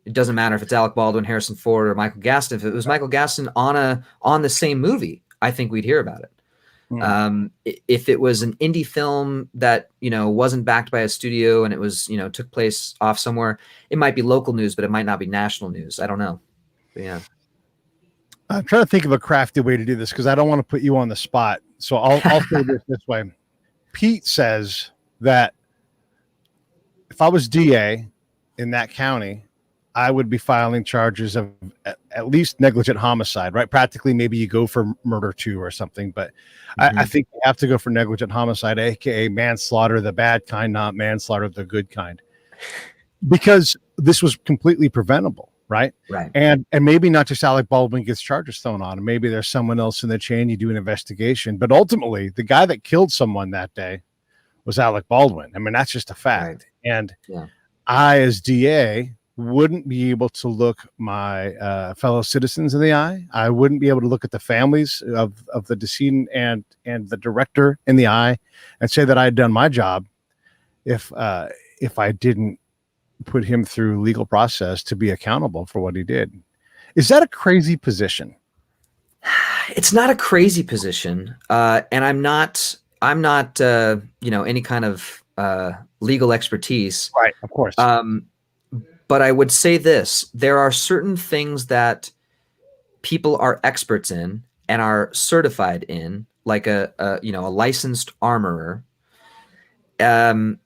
It doesn't matter if it's Alec Baldwin, Harrison Ford, or Michael Gaston. If it was Michael Gaston on the same movie, I think we'd hear about it. If it was an indie film that, you know, wasn't backed by a studio and it was, you know, took place off somewhere, it might be local news, but it might not be national news. I don't know. But yeah. I'm trying to think of a crafty way to do this because I don't want to put you on the spot. So I'll say this way. Pete says that if I was DA in that county, I would be filing charges of at least negligent homicide, right? Practically, maybe you go for murder too or something, but I think you have to go for negligent homicide, aka manslaughter, the bad kind, not manslaughter, the good kind, because this was completely preventable, right? Right. And maybe not just Alec Baldwin gets charges thrown on him. Maybe there's someone else in the chain. You do an investigation, but ultimately, the guy that killed someone that day was Alec Baldwin. I mean, that's just a fact. Right. And I, as DA, wouldn't be able to look my fellow citizens in the eye. I wouldn't be able to look at the families of the decedent and the director in the eye and say that I had done my job if I didn't put him through legal process to be accountable for what he did. Is that a crazy position? It's not a crazy position, and I'm not you know, any kind of legal expertise, right? Of course. But I would say this: there are certain things that people are experts in and are certified in, like a you know, a licensed armorer, and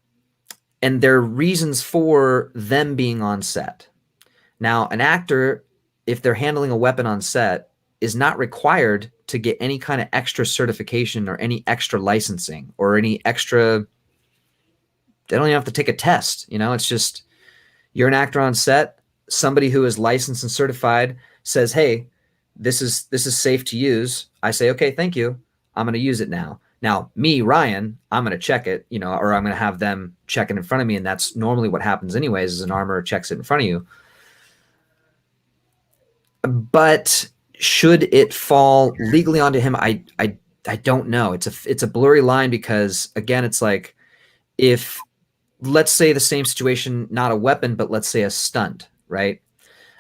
there are reasons for them being on set. Now, an actor, if they're handling a weapon on set, is not required to get any kind of extra certification or any extra licensing or any extra. They don't even have to take a test. You know, it's just, you're an actor on set. Somebody who is licensed and certified says, "Hey, this is safe to use." I say, "Okay, thank you. I'm going to use it now." Now, me, Ryan, I'm going to check it, you know, or I'm going to have them check it in front of me, and that's normally what happens anyways. Is an armorer checks it in front of you. But should it fall legally onto him? I don't know. It's a blurry line because, again, it's like, if, let's say the same situation, not a weapon, but let's say a stunt, right?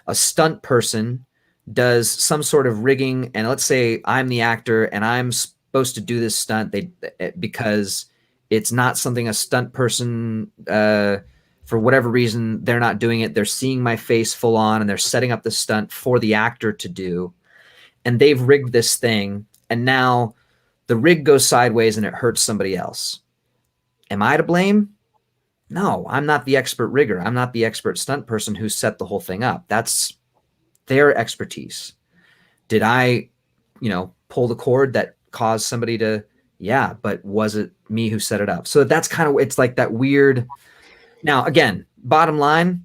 A stunt person does some sort of rigging, and let's say I'm the actor and I'm supposed to do this stunt, because it's not something a stunt person, for whatever reason, they're not doing it. They're seeing my face full on and they're setting up the stunt for the actor to do. And they've rigged this thing, and now the rig goes sideways and it hurts somebody else. Am I to blame? No, I'm not the expert rigger. I'm not the expert stunt person who set the whole thing up. That's their expertise. Did I, you know, pull the cord that caused somebody to, yeah, but was it me who set it up? So that's kind of, it's like that weird. Now, again, bottom line,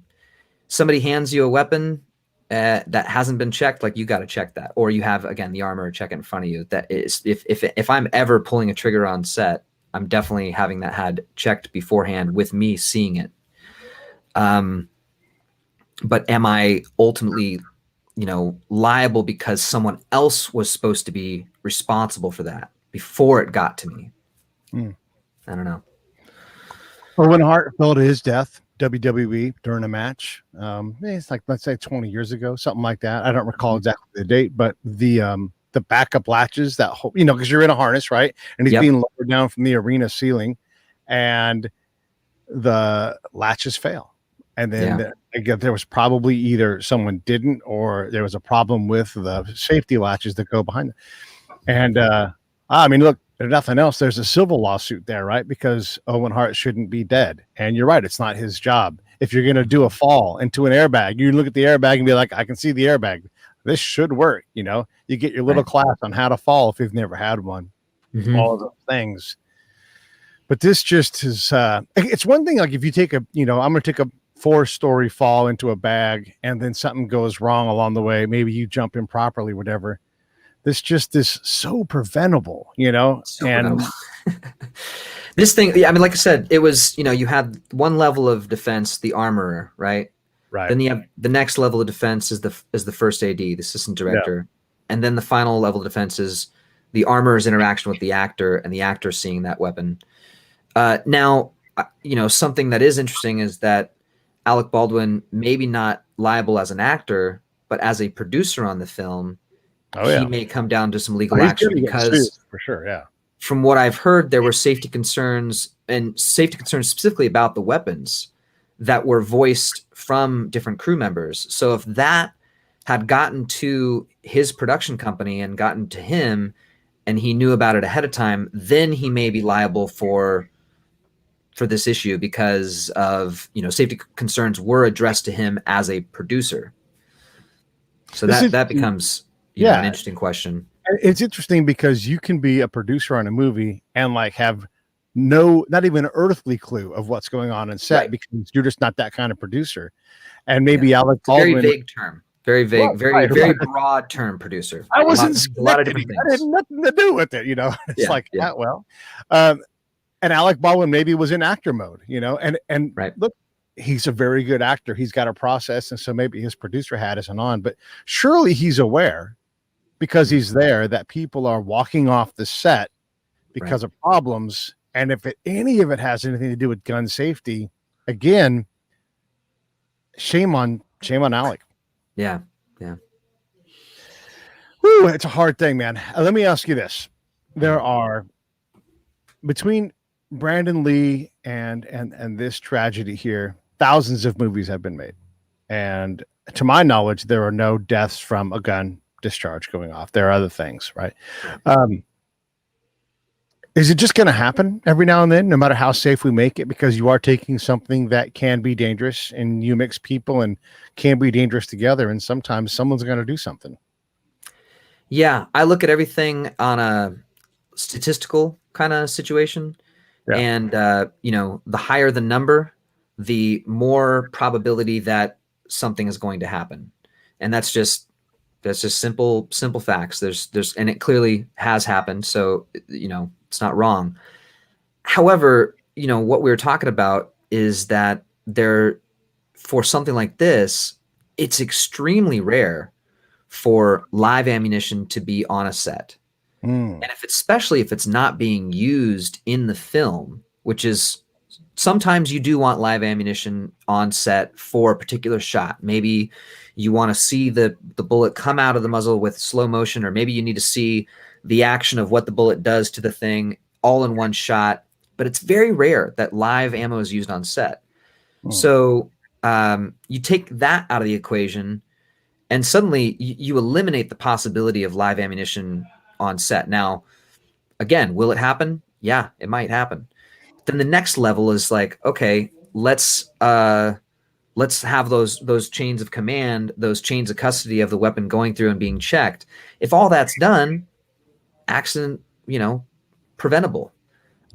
somebody hands you a weapon that hasn't been checked, like, you got to check that. Or you have, again, the armor check it in front of you. That is, if I'm ever pulling a trigger on set, I'm definitely having that had checked beforehand with me seeing it. But am I ultimately, you know, liable because someone else was supposed to be responsible for that before it got to me? I don't know. Or when Hart fell to his death, WWE, during a match, it's like, let's say 20 years ago, something like that. I don't recall exactly the date, but the backup latches, that whole, you know, because you're in a harness, right? And he's being lowered down from the arena ceiling, and the latches fail. And then Yeah. again, there was probably either someone didn't, or there was a problem with the safety latches that go behind it. And I mean, look, if nothing else, there's a civil lawsuit there, right? Because Owen Hart shouldn't be dead. And you're right, it's not his job. If you're going to do a fall into an airbag, you look at the airbag and be like, I can see the airbag. This should work. You know, you get your little Right. class on how to fall if you've never had one, all of those things. But this just is, it's one thing, like if you take I'm going to take a 4-story fall into a bag and then something goes wrong along the way. Maybe you jump improperly, whatever. This just is so preventable, So and preventable. This thing, yeah, I mean, like I said, it was, you had one level of defense, the armorer, right? right. Then you have the next level of defense is the first AD, the assistant director. Yeah. And then the final level of defense is the armorer's interaction with the actor and the actor seeing that weapon. Now, something that is interesting is that Alec Baldwin, maybe not liable as an actor, but as a producer on the film, he may come down to some legal action because, for sure, yeah. From what I've heard, there were safety concerns specifically about the weapons that were voiced from different crew members. So if that had gotten to his production company and gotten to him, and he knew about it ahead of time, then he may be liable for this issue because of, safety concerns were addressed to him as a producer. So that becomes an interesting question. It's interesting because you can be a producer on a movie and like have not even an earthly clue of what's going on in set, right, because you're just not that kind of producer. And maybe Alec Baldwin, very vague term, very vague, very broad term, producer. I wasn't a lot of different things. I had nothing to do with it, It's well. And Alec Baldwin maybe was in actor mode, and right. Look, he's a very good actor. He's got a process. And so maybe his producer hat isn't on, but surely he's aware, because he's there, that people are walking off the set because of problems. And if any of it has anything to do with gun safety, again, shame on Alec. Yeah. Yeah. Whew, it's a hard thing, man. Let me ask you this. There are, between Brandon Lee and this tragedy here, thousands of movies have been made. And to my knowledge, there are no deaths from a gun discharge going off. There are other things, right? Is it just going to happen every now and then, no matter how safe we make it, because you are taking something that can be dangerous and you mix people and can be dangerous together, and sometimes someone's going to do something? Yeah, I look at everything on a statistical kind of situation. Yeah. And, the higher the number, the more probability that something is going to happen. And that's just simple facts. And it clearly has happened. So, it's not wrong. However, what we were talking about is that for something like this, it's extremely rare for live ammunition to be on a set. And especially if it's not being used in the film, which is, sometimes you do want live ammunition on set for a particular shot. Maybe you want to see the bullet come out of the muzzle with slow motion, or maybe you need to see the action of what the bullet does to the thing all in one shot. But it's very rare that live ammo is used on set. So you take that out of the equation, and suddenly you eliminate the possibility of live ammunition on set. Now, again, will it happen? Yeah, it might happen. Then the next level is like, okay, let's have those chains of command, those chains of custody of the weapon going through and being checked. If all that's done, accident, preventable.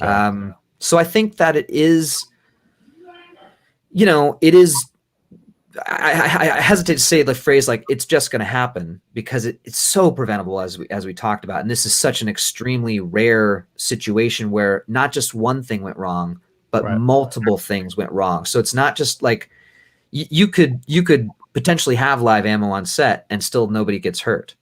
Yeah. So I think that it is, I hesitate to say the phrase like it's just going to happen, because it's so preventable, as we talked about. And this is such an extremely rare situation where not just one thing went wrong, but multiple things went wrong. So it's not just like you could potentially have live ammo on set and still nobody gets hurt.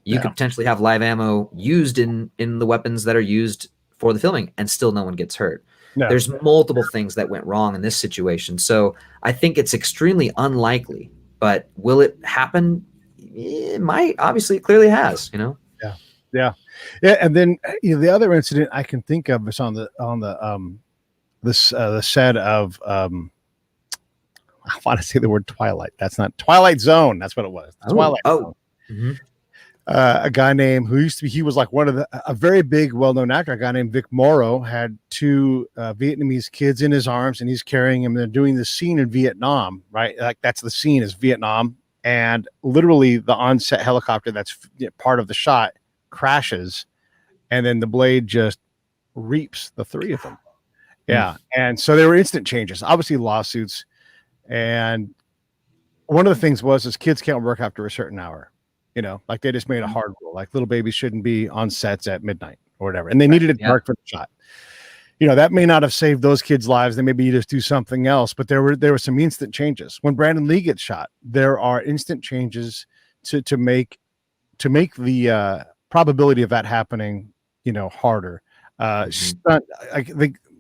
You could potentially have live ammo used in the weapons that are used for the filming and still no one gets hurt. No. There's multiple things that went wrong in this situation. So I think it's extremely unlikely, but will it happen? It might. Obviously, it clearly has, Yeah. And then the other incident I can think of is on the the set of I want to say the word Twilight. That's not Twilight Zone. That's what it was. Twilight Zone. Mhm. A guy named he was like a very big, well-known actor. A guy named Vic Morrow had two Vietnamese kids in his arms, and he's carrying him. They're doing this scene in Vietnam, right? Like that's the scene is Vietnam, and literally the on-set helicopter that's part of the shot crashes, and then the blade just reaps the three of them. Yeah, and so there were instant changes, obviously lawsuits, and one of the things is kids can't work after a certain hour. Like they just made a hard rule, like little babies shouldn't be on sets at midnight or whatever. And they needed it dark for the shot. That may not have saved those kids' lives. Then maybe you just do something else. But there were some instant changes. When Brandon Lee gets shot, there are instant changes to make the probability of that happening, harder. Stunt,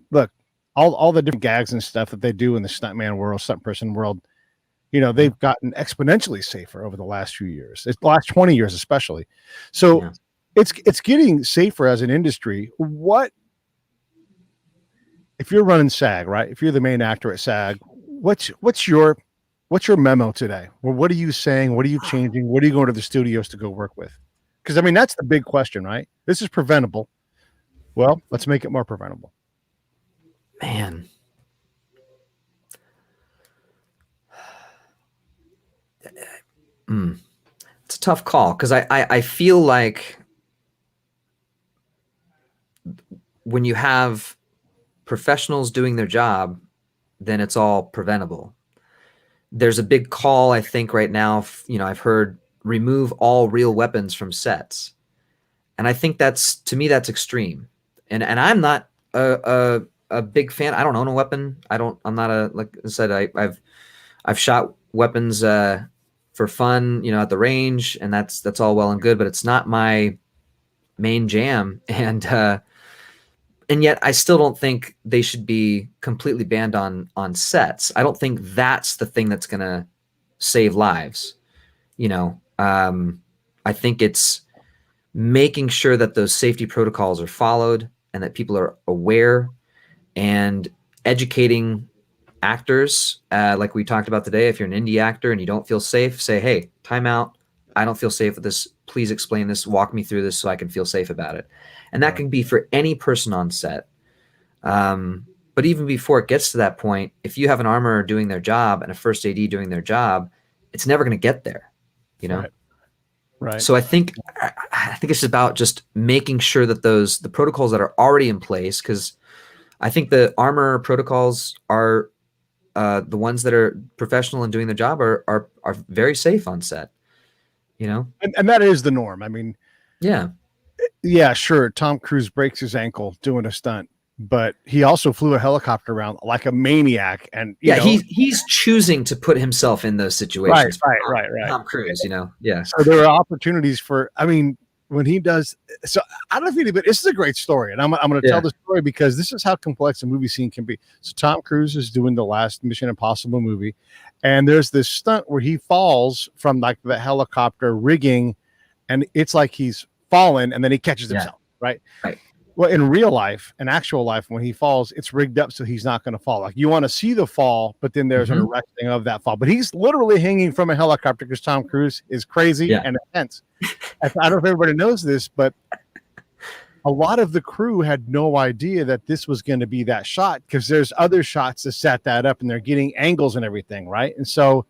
look, all the different gags and stuff that they do in the stuntman world, stunt person world. They've gotten exponentially safer over the last few years, the last 20 years, especially. So it's getting safer as an industry. What, if you're running SAG, right? If you're the main actor at SAG, what's your memo today? Well, what are you saying? What are you changing? What are you going to the studios to go work with? Because that's the big question, right? This is preventable. Well, let's make it more preventable. Man. It's a tough call because I feel like when you have professionals doing their job, then it's all preventable. There's a big call, I think, right now. I've heard remove all real weapons from sets, and I think to me that's extreme. And I'm not a big fan. I don't own a weapon. I'm not like I said. I've shot weapons for fun, at the range, and that's all well and good, but it's not my main jam. And yet I still don't think they should be completely banned on sets. I don't think that's the thing that's going to save lives. I think it's making sure that those safety protocols are followed and that people are aware, and educating actors, like we talked about today. If you're an indie actor and you don't feel safe, say, hey, time out. I don't feel safe with this. Please explain this. Walk me through this so I can feel safe about it. And that can be for any person on set. But even before it gets to that point, if you have an armorer doing their job and a first AD doing their job, it's never going to get there, Right. So I think it's about just making sure that the protocols that are already in place, because I think the armor protocols are the ones that are professional and doing their job are very safe on set, and that is the norm. I mean, yeah, sure. Tom Cruise breaks his ankle doing a stunt, but he also flew a helicopter around like a maniac. And he's choosing to put himself in those situations. Right. Tom Cruise, Yeah. So there are opportunities when he does. So I don't know if but this is a great story, and I'm going to tell the story because this is how complex a movie scene can be. So Tom Cruise is doing the last Mission Impossible movie, and there's this stunt where he falls from like the helicopter rigging, and it's like he's fallen, and then he catches himself. Right. Well, in real life, in actual life, when he falls, it's rigged up so he's not going to fall. Like you want to see the fall, but then there's an arresting of that fall. But he's literally hanging from a helicopter because Tom Cruise is crazy and intense. I don't know if everybody knows this, but a lot of the crew had no idea that this was going to be that shot because there's other shots that set that up and they're getting angles and everything, right? And so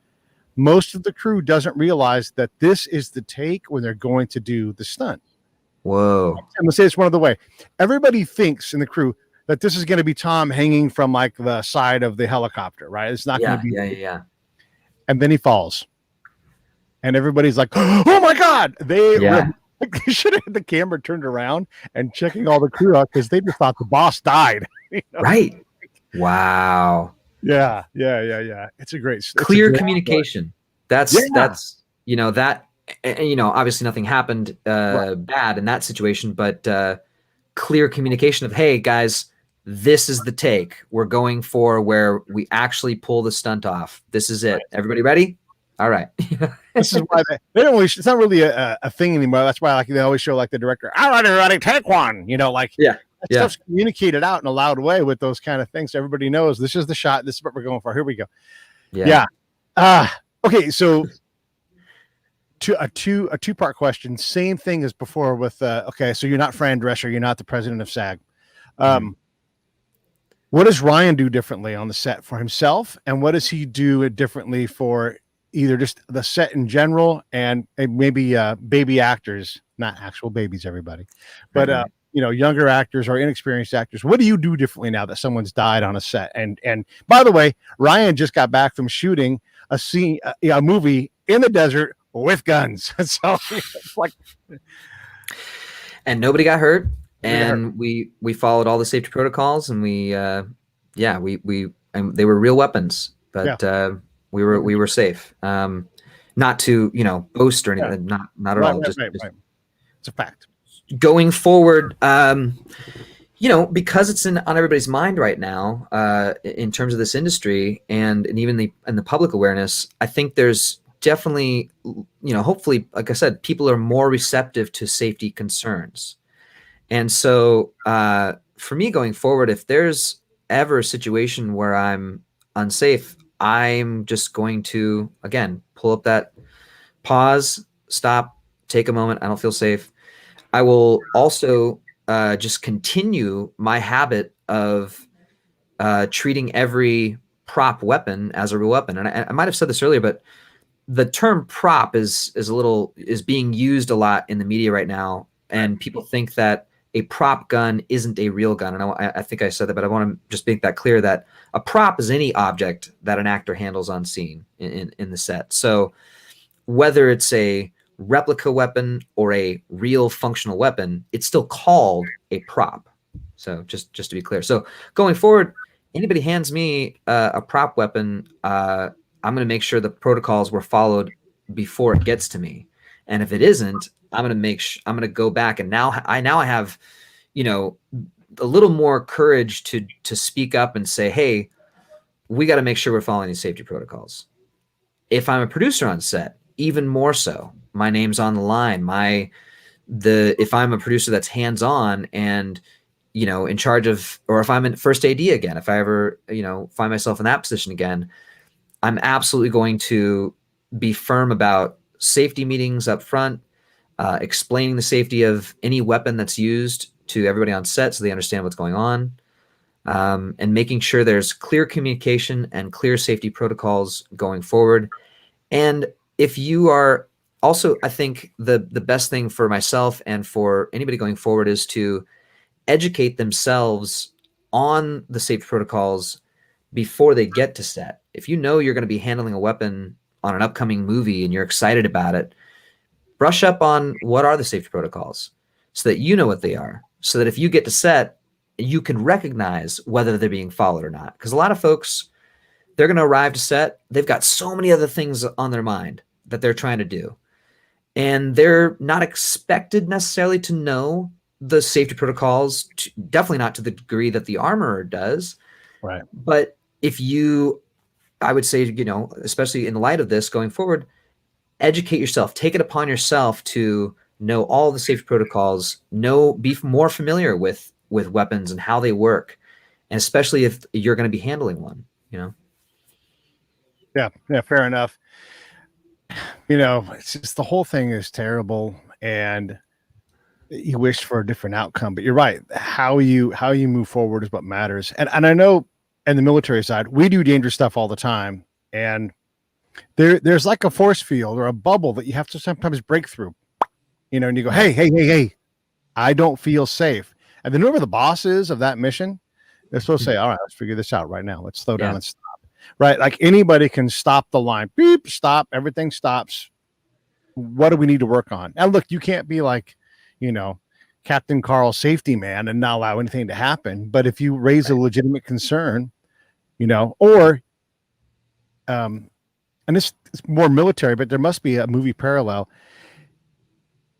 most of the crew doesn't realize that this is the take when they're going to do the stunt. Whoa. I'm gonna say it's one of the way. Everybody thinks in the crew that this is going to be Tom hanging from like the side of the helicopter, right? It's not going to be. Yeah. And then he falls. And everybody's like, oh my God. They should have had the camera turned around and checking all the crew out because they just thought the boss died. Right. Wow. Yeah. It's a great clear communication. That's that. And, obviously nothing happened bad in that situation, but clear communication of, hey, guys, this is the take we're going for where we actually pull the stunt off. This is it. Everybody ready? All right. This is why they don't always, it's not really a thing anymore. That's why they always show like the director, all right, everybody, take one. that stuff's communicated out in a loud way with those kind of things. So everybody knows this is the shot. This is what we're going for. Here we go. Yeah. Okay. So a two-part question. Same thing as before with, okay. So you're not Fran Drescher. You're not the president of SAG. What does Ryan do differently on the set for himself? And what does he do differently for either just the set in general and maybe baby actors, not actual babies, everybody, but younger actors or inexperienced actors? What do you do differently now that someone's died on a set? And by the way, Ryan just got back from shooting a movie in the desert with guns. So it's like, and nobody got hurt. And we followed all the safety protocols, and and they were real weapons, but we were safe. Not to boast or anything, not at all. Just it's a fact. Going forward, because it's on everybody's mind right now, in terms of this industry and even the public awareness, I think there's definitely, hopefully, like I said, people are more receptive to safety concerns. And so for me going forward, if there's ever a situation where I'm unsafe, I'm just going to, again, pull up that pause, stop, take a moment. I don't feel safe. I will also just continue my habit of treating every prop weapon as a real weapon. And I might have said this earlier, but the term prop is being used a lot in the media right now. And people think that a prop gun isn't a real gun. And I think I said that, but I want to just make that clear that a prop is any object that an actor handles on scene in the set. So whether it's a replica weapon or a real functional weapon, it's still called a prop. So just to be clear. So going forward, anybody hands me a prop weapon, I'm going to make sure the protocols were followed before it gets to me. And if it isn't, I'm going to go back, and now I have, a little more courage to speak up and say, hey, we got to make sure we're following these safety protocols. If I'm a producer on set, even more so, my name's on the line. If I'm a producer that's hands-on and, in charge of, or if I'm in first AD again, if I ever, find myself in that position again, I'm absolutely going to be firm about safety meetings up front, explaining the safety of any weapon that's used to everybody on set so they understand what's going on, and making sure there's clear communication and clear safety protocols going forward. And if you are also, I think the best thing for myself and for anybody going forward is to educate themselves on the safety protocols before they get to set. If you know you're going to be handling a weapon on an upcoming movie and you're excited about it, brush up on what are the safety protocols so that you know what they are, so that if you get to set, you can recognize whether they're being followed or not. Because a lot of folks, they're going to arrive to set, they've got so many other things on their mind that they're trying to do. And they're not expected necessarily to know the safety protocols, definitely not to the degree that the armorer does. Right. But I would say, especially in light of this going forward, educate yourself, take it upon yourself to know all the safety protocols, be more familiar with weapons and how they work. And especially if you're going to be handling one, Yeah, fair enough. It's just, the whole thing is terrible, and you wish for a different outcome, but you're right. How you move forward is what matters. And I know in the military side, we do dangerous stuff all the time. And there's like a force field or a bubble that you have to sometimes break through, and you go, hey, I don't feel safe. And then whoever the boss is of that mission, they're supposed to say, all right, let's figure this out right now. Let's slow down and stop. Right. Like anybody can stop the line. Beep, stop. Everything stops. What do we need to work on? Now, look, you can't be like, Captain Carl safety man and not allow anything to happen. But if you raise a legitimate concern, or, and this is more military, but there must be a movie parallel.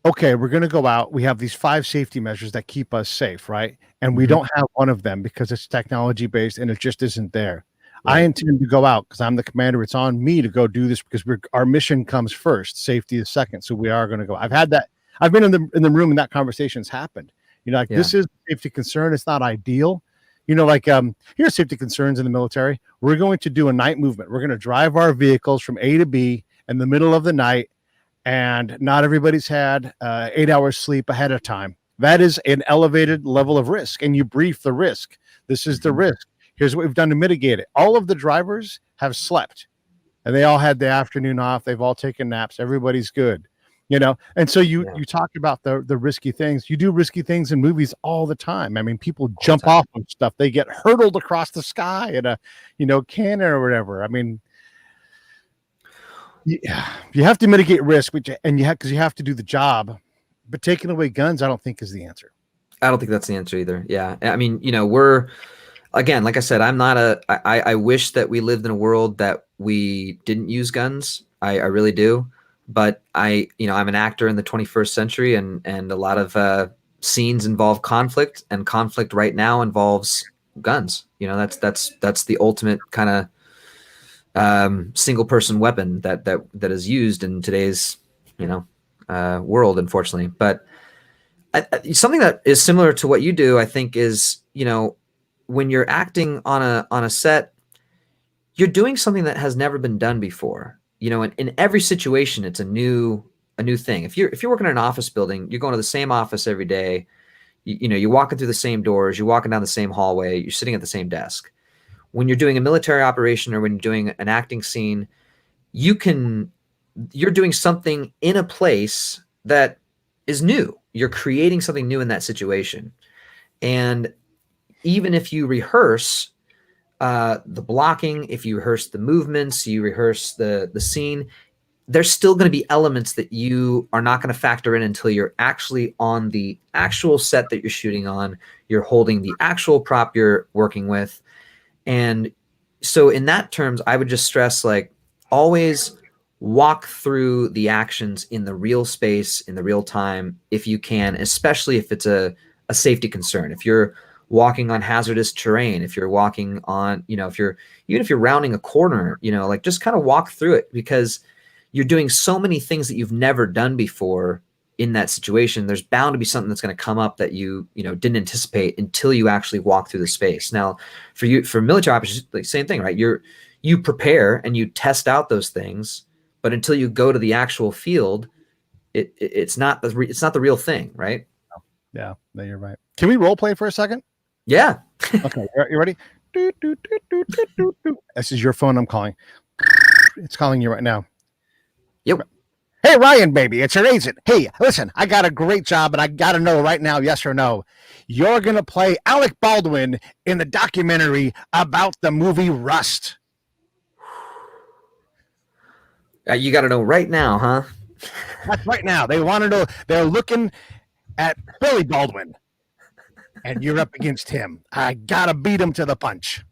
Okay, we're going to go out. We have these 5 safety measures that keep us safe, right? And we don't have one of them because it's technology based and it just isn't there. Right. I intend to go out because I'm the commander. It's on me to go do this because our mission comes first. Safety is second. So we are going to go. I've had that. I've been in the room and that conversation's happened. Like Yeah. this is a safety concern. It's not ideal. Like here's safety concerns in the military. We're going to do a night movement. We're going to drive our vehicles from A to B in the middle of the night, and not everybody's had 8 hours sleep ahead of time. That is an elevated level of risk, and you brief the risk. This is the risk. Here's what we've done to mitigate it. All of the drivers have slept, and they all had the afternoon off. They've all taken naps. Everybody's good, And so you talk about the risky things. You do risky things in movies all the time. I mean, people jump off of stuff. They get hurtled across the sky in a, cannon or whatever. I mean, yeah, you have to mitigate risk, because you have to do the job. But taking away guns, I don't think is the answer. I don't think that's the answer either. Yeah. I mean, again, like I said, I wish that we lived in a world that we didn't use guns. I really do. But I'm an actor in the 21st century, and a lot of scenes involve conflict, and conflict right now involves guns. That's the ultimate kind of single person weapon that is used in today's, world, unfortunately. But something that is similar to what you do, I think, is, when you're acting on a set, you're doing something that has never been done before. In every situation, it's a new thing. If you're working in an office building, you're going to the same office every day. You're walking through the same doors, you're walking down the same hallway, you're sitting at the same desk. When you're doing a military operation, or when you're doing an acting scene, you're doing something in a place that is new. You're creating something new in that situation. And even if you rehearse the blocking, if you rehearse the movements, you rehearse the scene, there's still going to be elements that you are not going to factor in until you're actually on the actual set that you're shooting on. You're holding the actual prop you're working with. And so in that terms, I would just stress, like, always walk through the actions in the real space, in the real time, if you can, especially if it's a safety concern. If you're walking on hazardous terrain, if you're walking on, if you're rounding a corner, like, just kind of walk through it, because you're doing so many things that you've never done before in that situation. There's bound to be something that's going to come up that you didn't anticipate until you actually walk through the space. Now, for military operations, like, same thing, right? You prepare and you test out those things, but until you go to the actual field, it's not the real thing, right? Yeah, no, you're right. Can we role play for a second? Yeah. Okay, you ready? This is your phone I'm calling. It's calling you right now. Yep. Hey, Ryan, baby, it's your agent. Hey, listen, I got a great job, and I got to know right now, yes or no. You're going to play Alec Baldwin in the documentary about the movie Rust. You got to know right now, huh? That's right now. They want to know. They're looking at Billy Baldwin, and you're up against him. I got to beat him to the punch.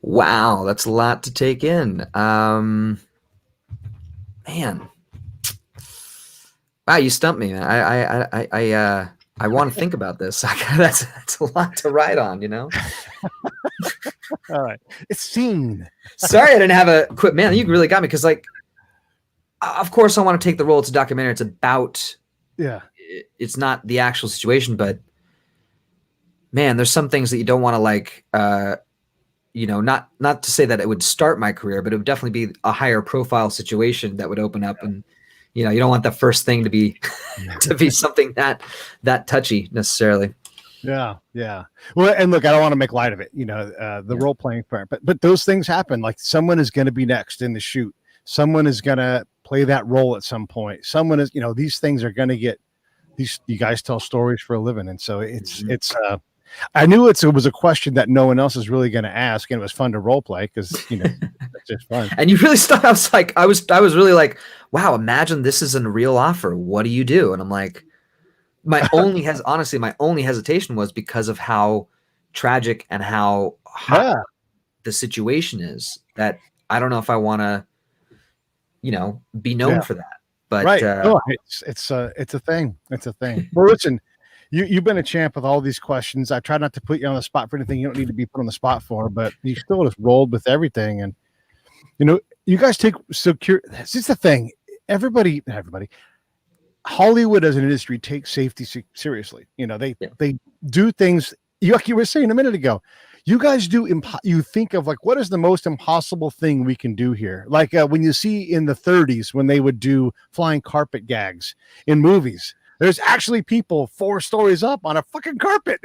Wow, that's a lot to take in. Man. Wow, you stumped me, man. I want to think about this. That's a lot to write on, All right. It's seen. Sorry I didn't have a quick, man, you really got me, because, like, of course I want to take the role. It's a documentary. It's about, it's not the actual situation, but man, there's some things that you don't want to, like, not to say that it would start my career, but it would definitely be a higher profile situation that would open up. And, you don't want the first thing to be, something that touchy necessarily. Yeah. Yeah. Well, and look, I don't want to make light of it, the role playing part, but those things happen. Like, someone is going to be next in the shoot. Someone is going to play that role at some point. Someone is, these things are going to get these, you guys tell stories for a living. And so it's I knew it was a question that no one else is really going to ask, and it was fun to role play because it's just fun. And you really stuck. I was really like, wow, imagine this is a real offer. What do you do? And I'm like, my only hesitation was because of how tragic and how hot the situation is, that I don't know if I want to, be known for that. But right, it's a thing. It's a thing. Well, listen. You've been a champ with all these questions. I try not to put you on the spot for anything you don't need to be put on the spot for, but you still just rolled with everything. And, you guys take so curious. This is the thing. Everybody. Hollywood as an industry takes safety seriously. You know, Yeah. they do things, like you were saying a minute ago. You guys do, you think of like, what is the most impossible thing we can do here? Like when you see in the 30s, when they would do flying carpet gags in movies, there's actually people 4 stories up on a fucking carpet.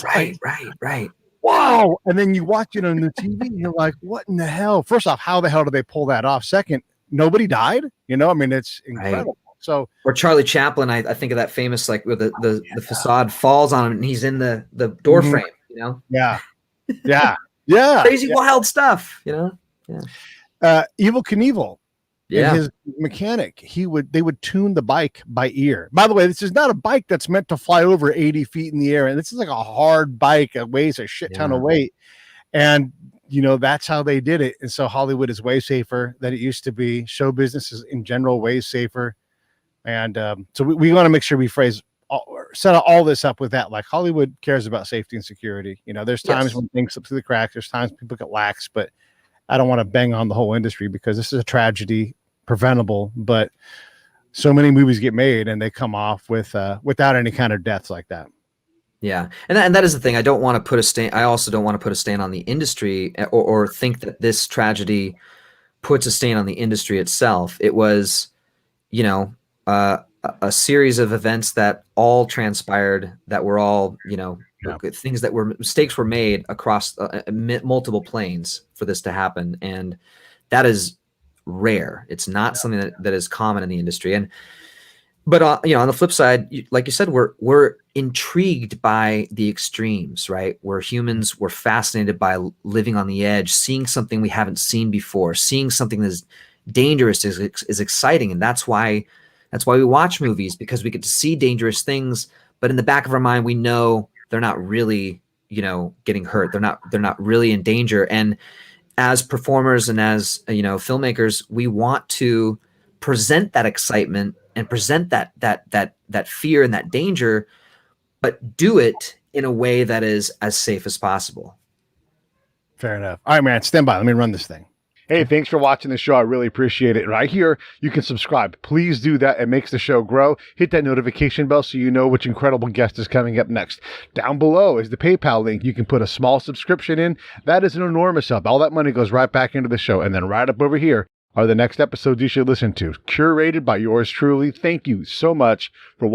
Right, right. Wow. And then you watch it on the TV and you're like, what in the hell? First off, how the hell did they pull that off? Second, nobody died. You know, I mean, it's incredible. Right. So, or Charlie Chaplin, I think of that famous, like where the facade falls on him and he's in the door frame, you know? Yeah. Yeah. Crazy, wild stuff, you know? Yeah. Evel Knievel. Yeah. And his mechanic, they would tune the bike by ear. By the way, this is not a bike that's meant to fly over 80 feet in the air. And this is like a hard bike that weighs a shit ton of weight. And, you know, that's how they did it. And so Hollywood is way safer than it used to be. Show business is in general way safer. And so we want to make sure we set all this up with that. Like Hollywood cares about safety and security. You know, there's times when things slip through the cracks. There's times people get lax, but I don't want to bang on the whole industry because this is a tragedy, preventable, but so many movies get made and they come off with without any kind of deaths like that. Yeah. And that is the thing. I don't want to put a stain. I also don't want to put a stain on the industry or think that this tragedy puts a stain on the industry itself. It was, you know, a series of events that all transpired, that were all, you know, things that were mistakes were made across multiple planes for this to happen. And that is rare. It's not something that is common in the industry. But you know, on the flip side, like you said, we're intrigued by the extremes, right? We're humans. We're fascinated by living on the edge, seeing something we haven't seen before, seeing something that's dangerous is exciting, and that's why we watch movies, because we get to see dangerous things. But in the back of our mind, we know they're not really, you know, getting hurt. They're not really in danger. And as performers and as, you know, filmmakers, we want to present that excitement and present that fear and that danger, but do it in a way that is as safe as possible. Fair enough. All right, man, stand by. Let me run this thing. Hey, thanks for watching the show. I really appreciate it. Right here, you can subscribe. Please do that. It makes the show grow. Hit that notification bell so you know which incredible guest is coming up next. Down below is the PayPal link. You can put a small subscription in. That is an enormous help. All that money goes right back into the show. And then right up over here are the next episodes you should listen to, curated by yours truly. Thank you so much for watching.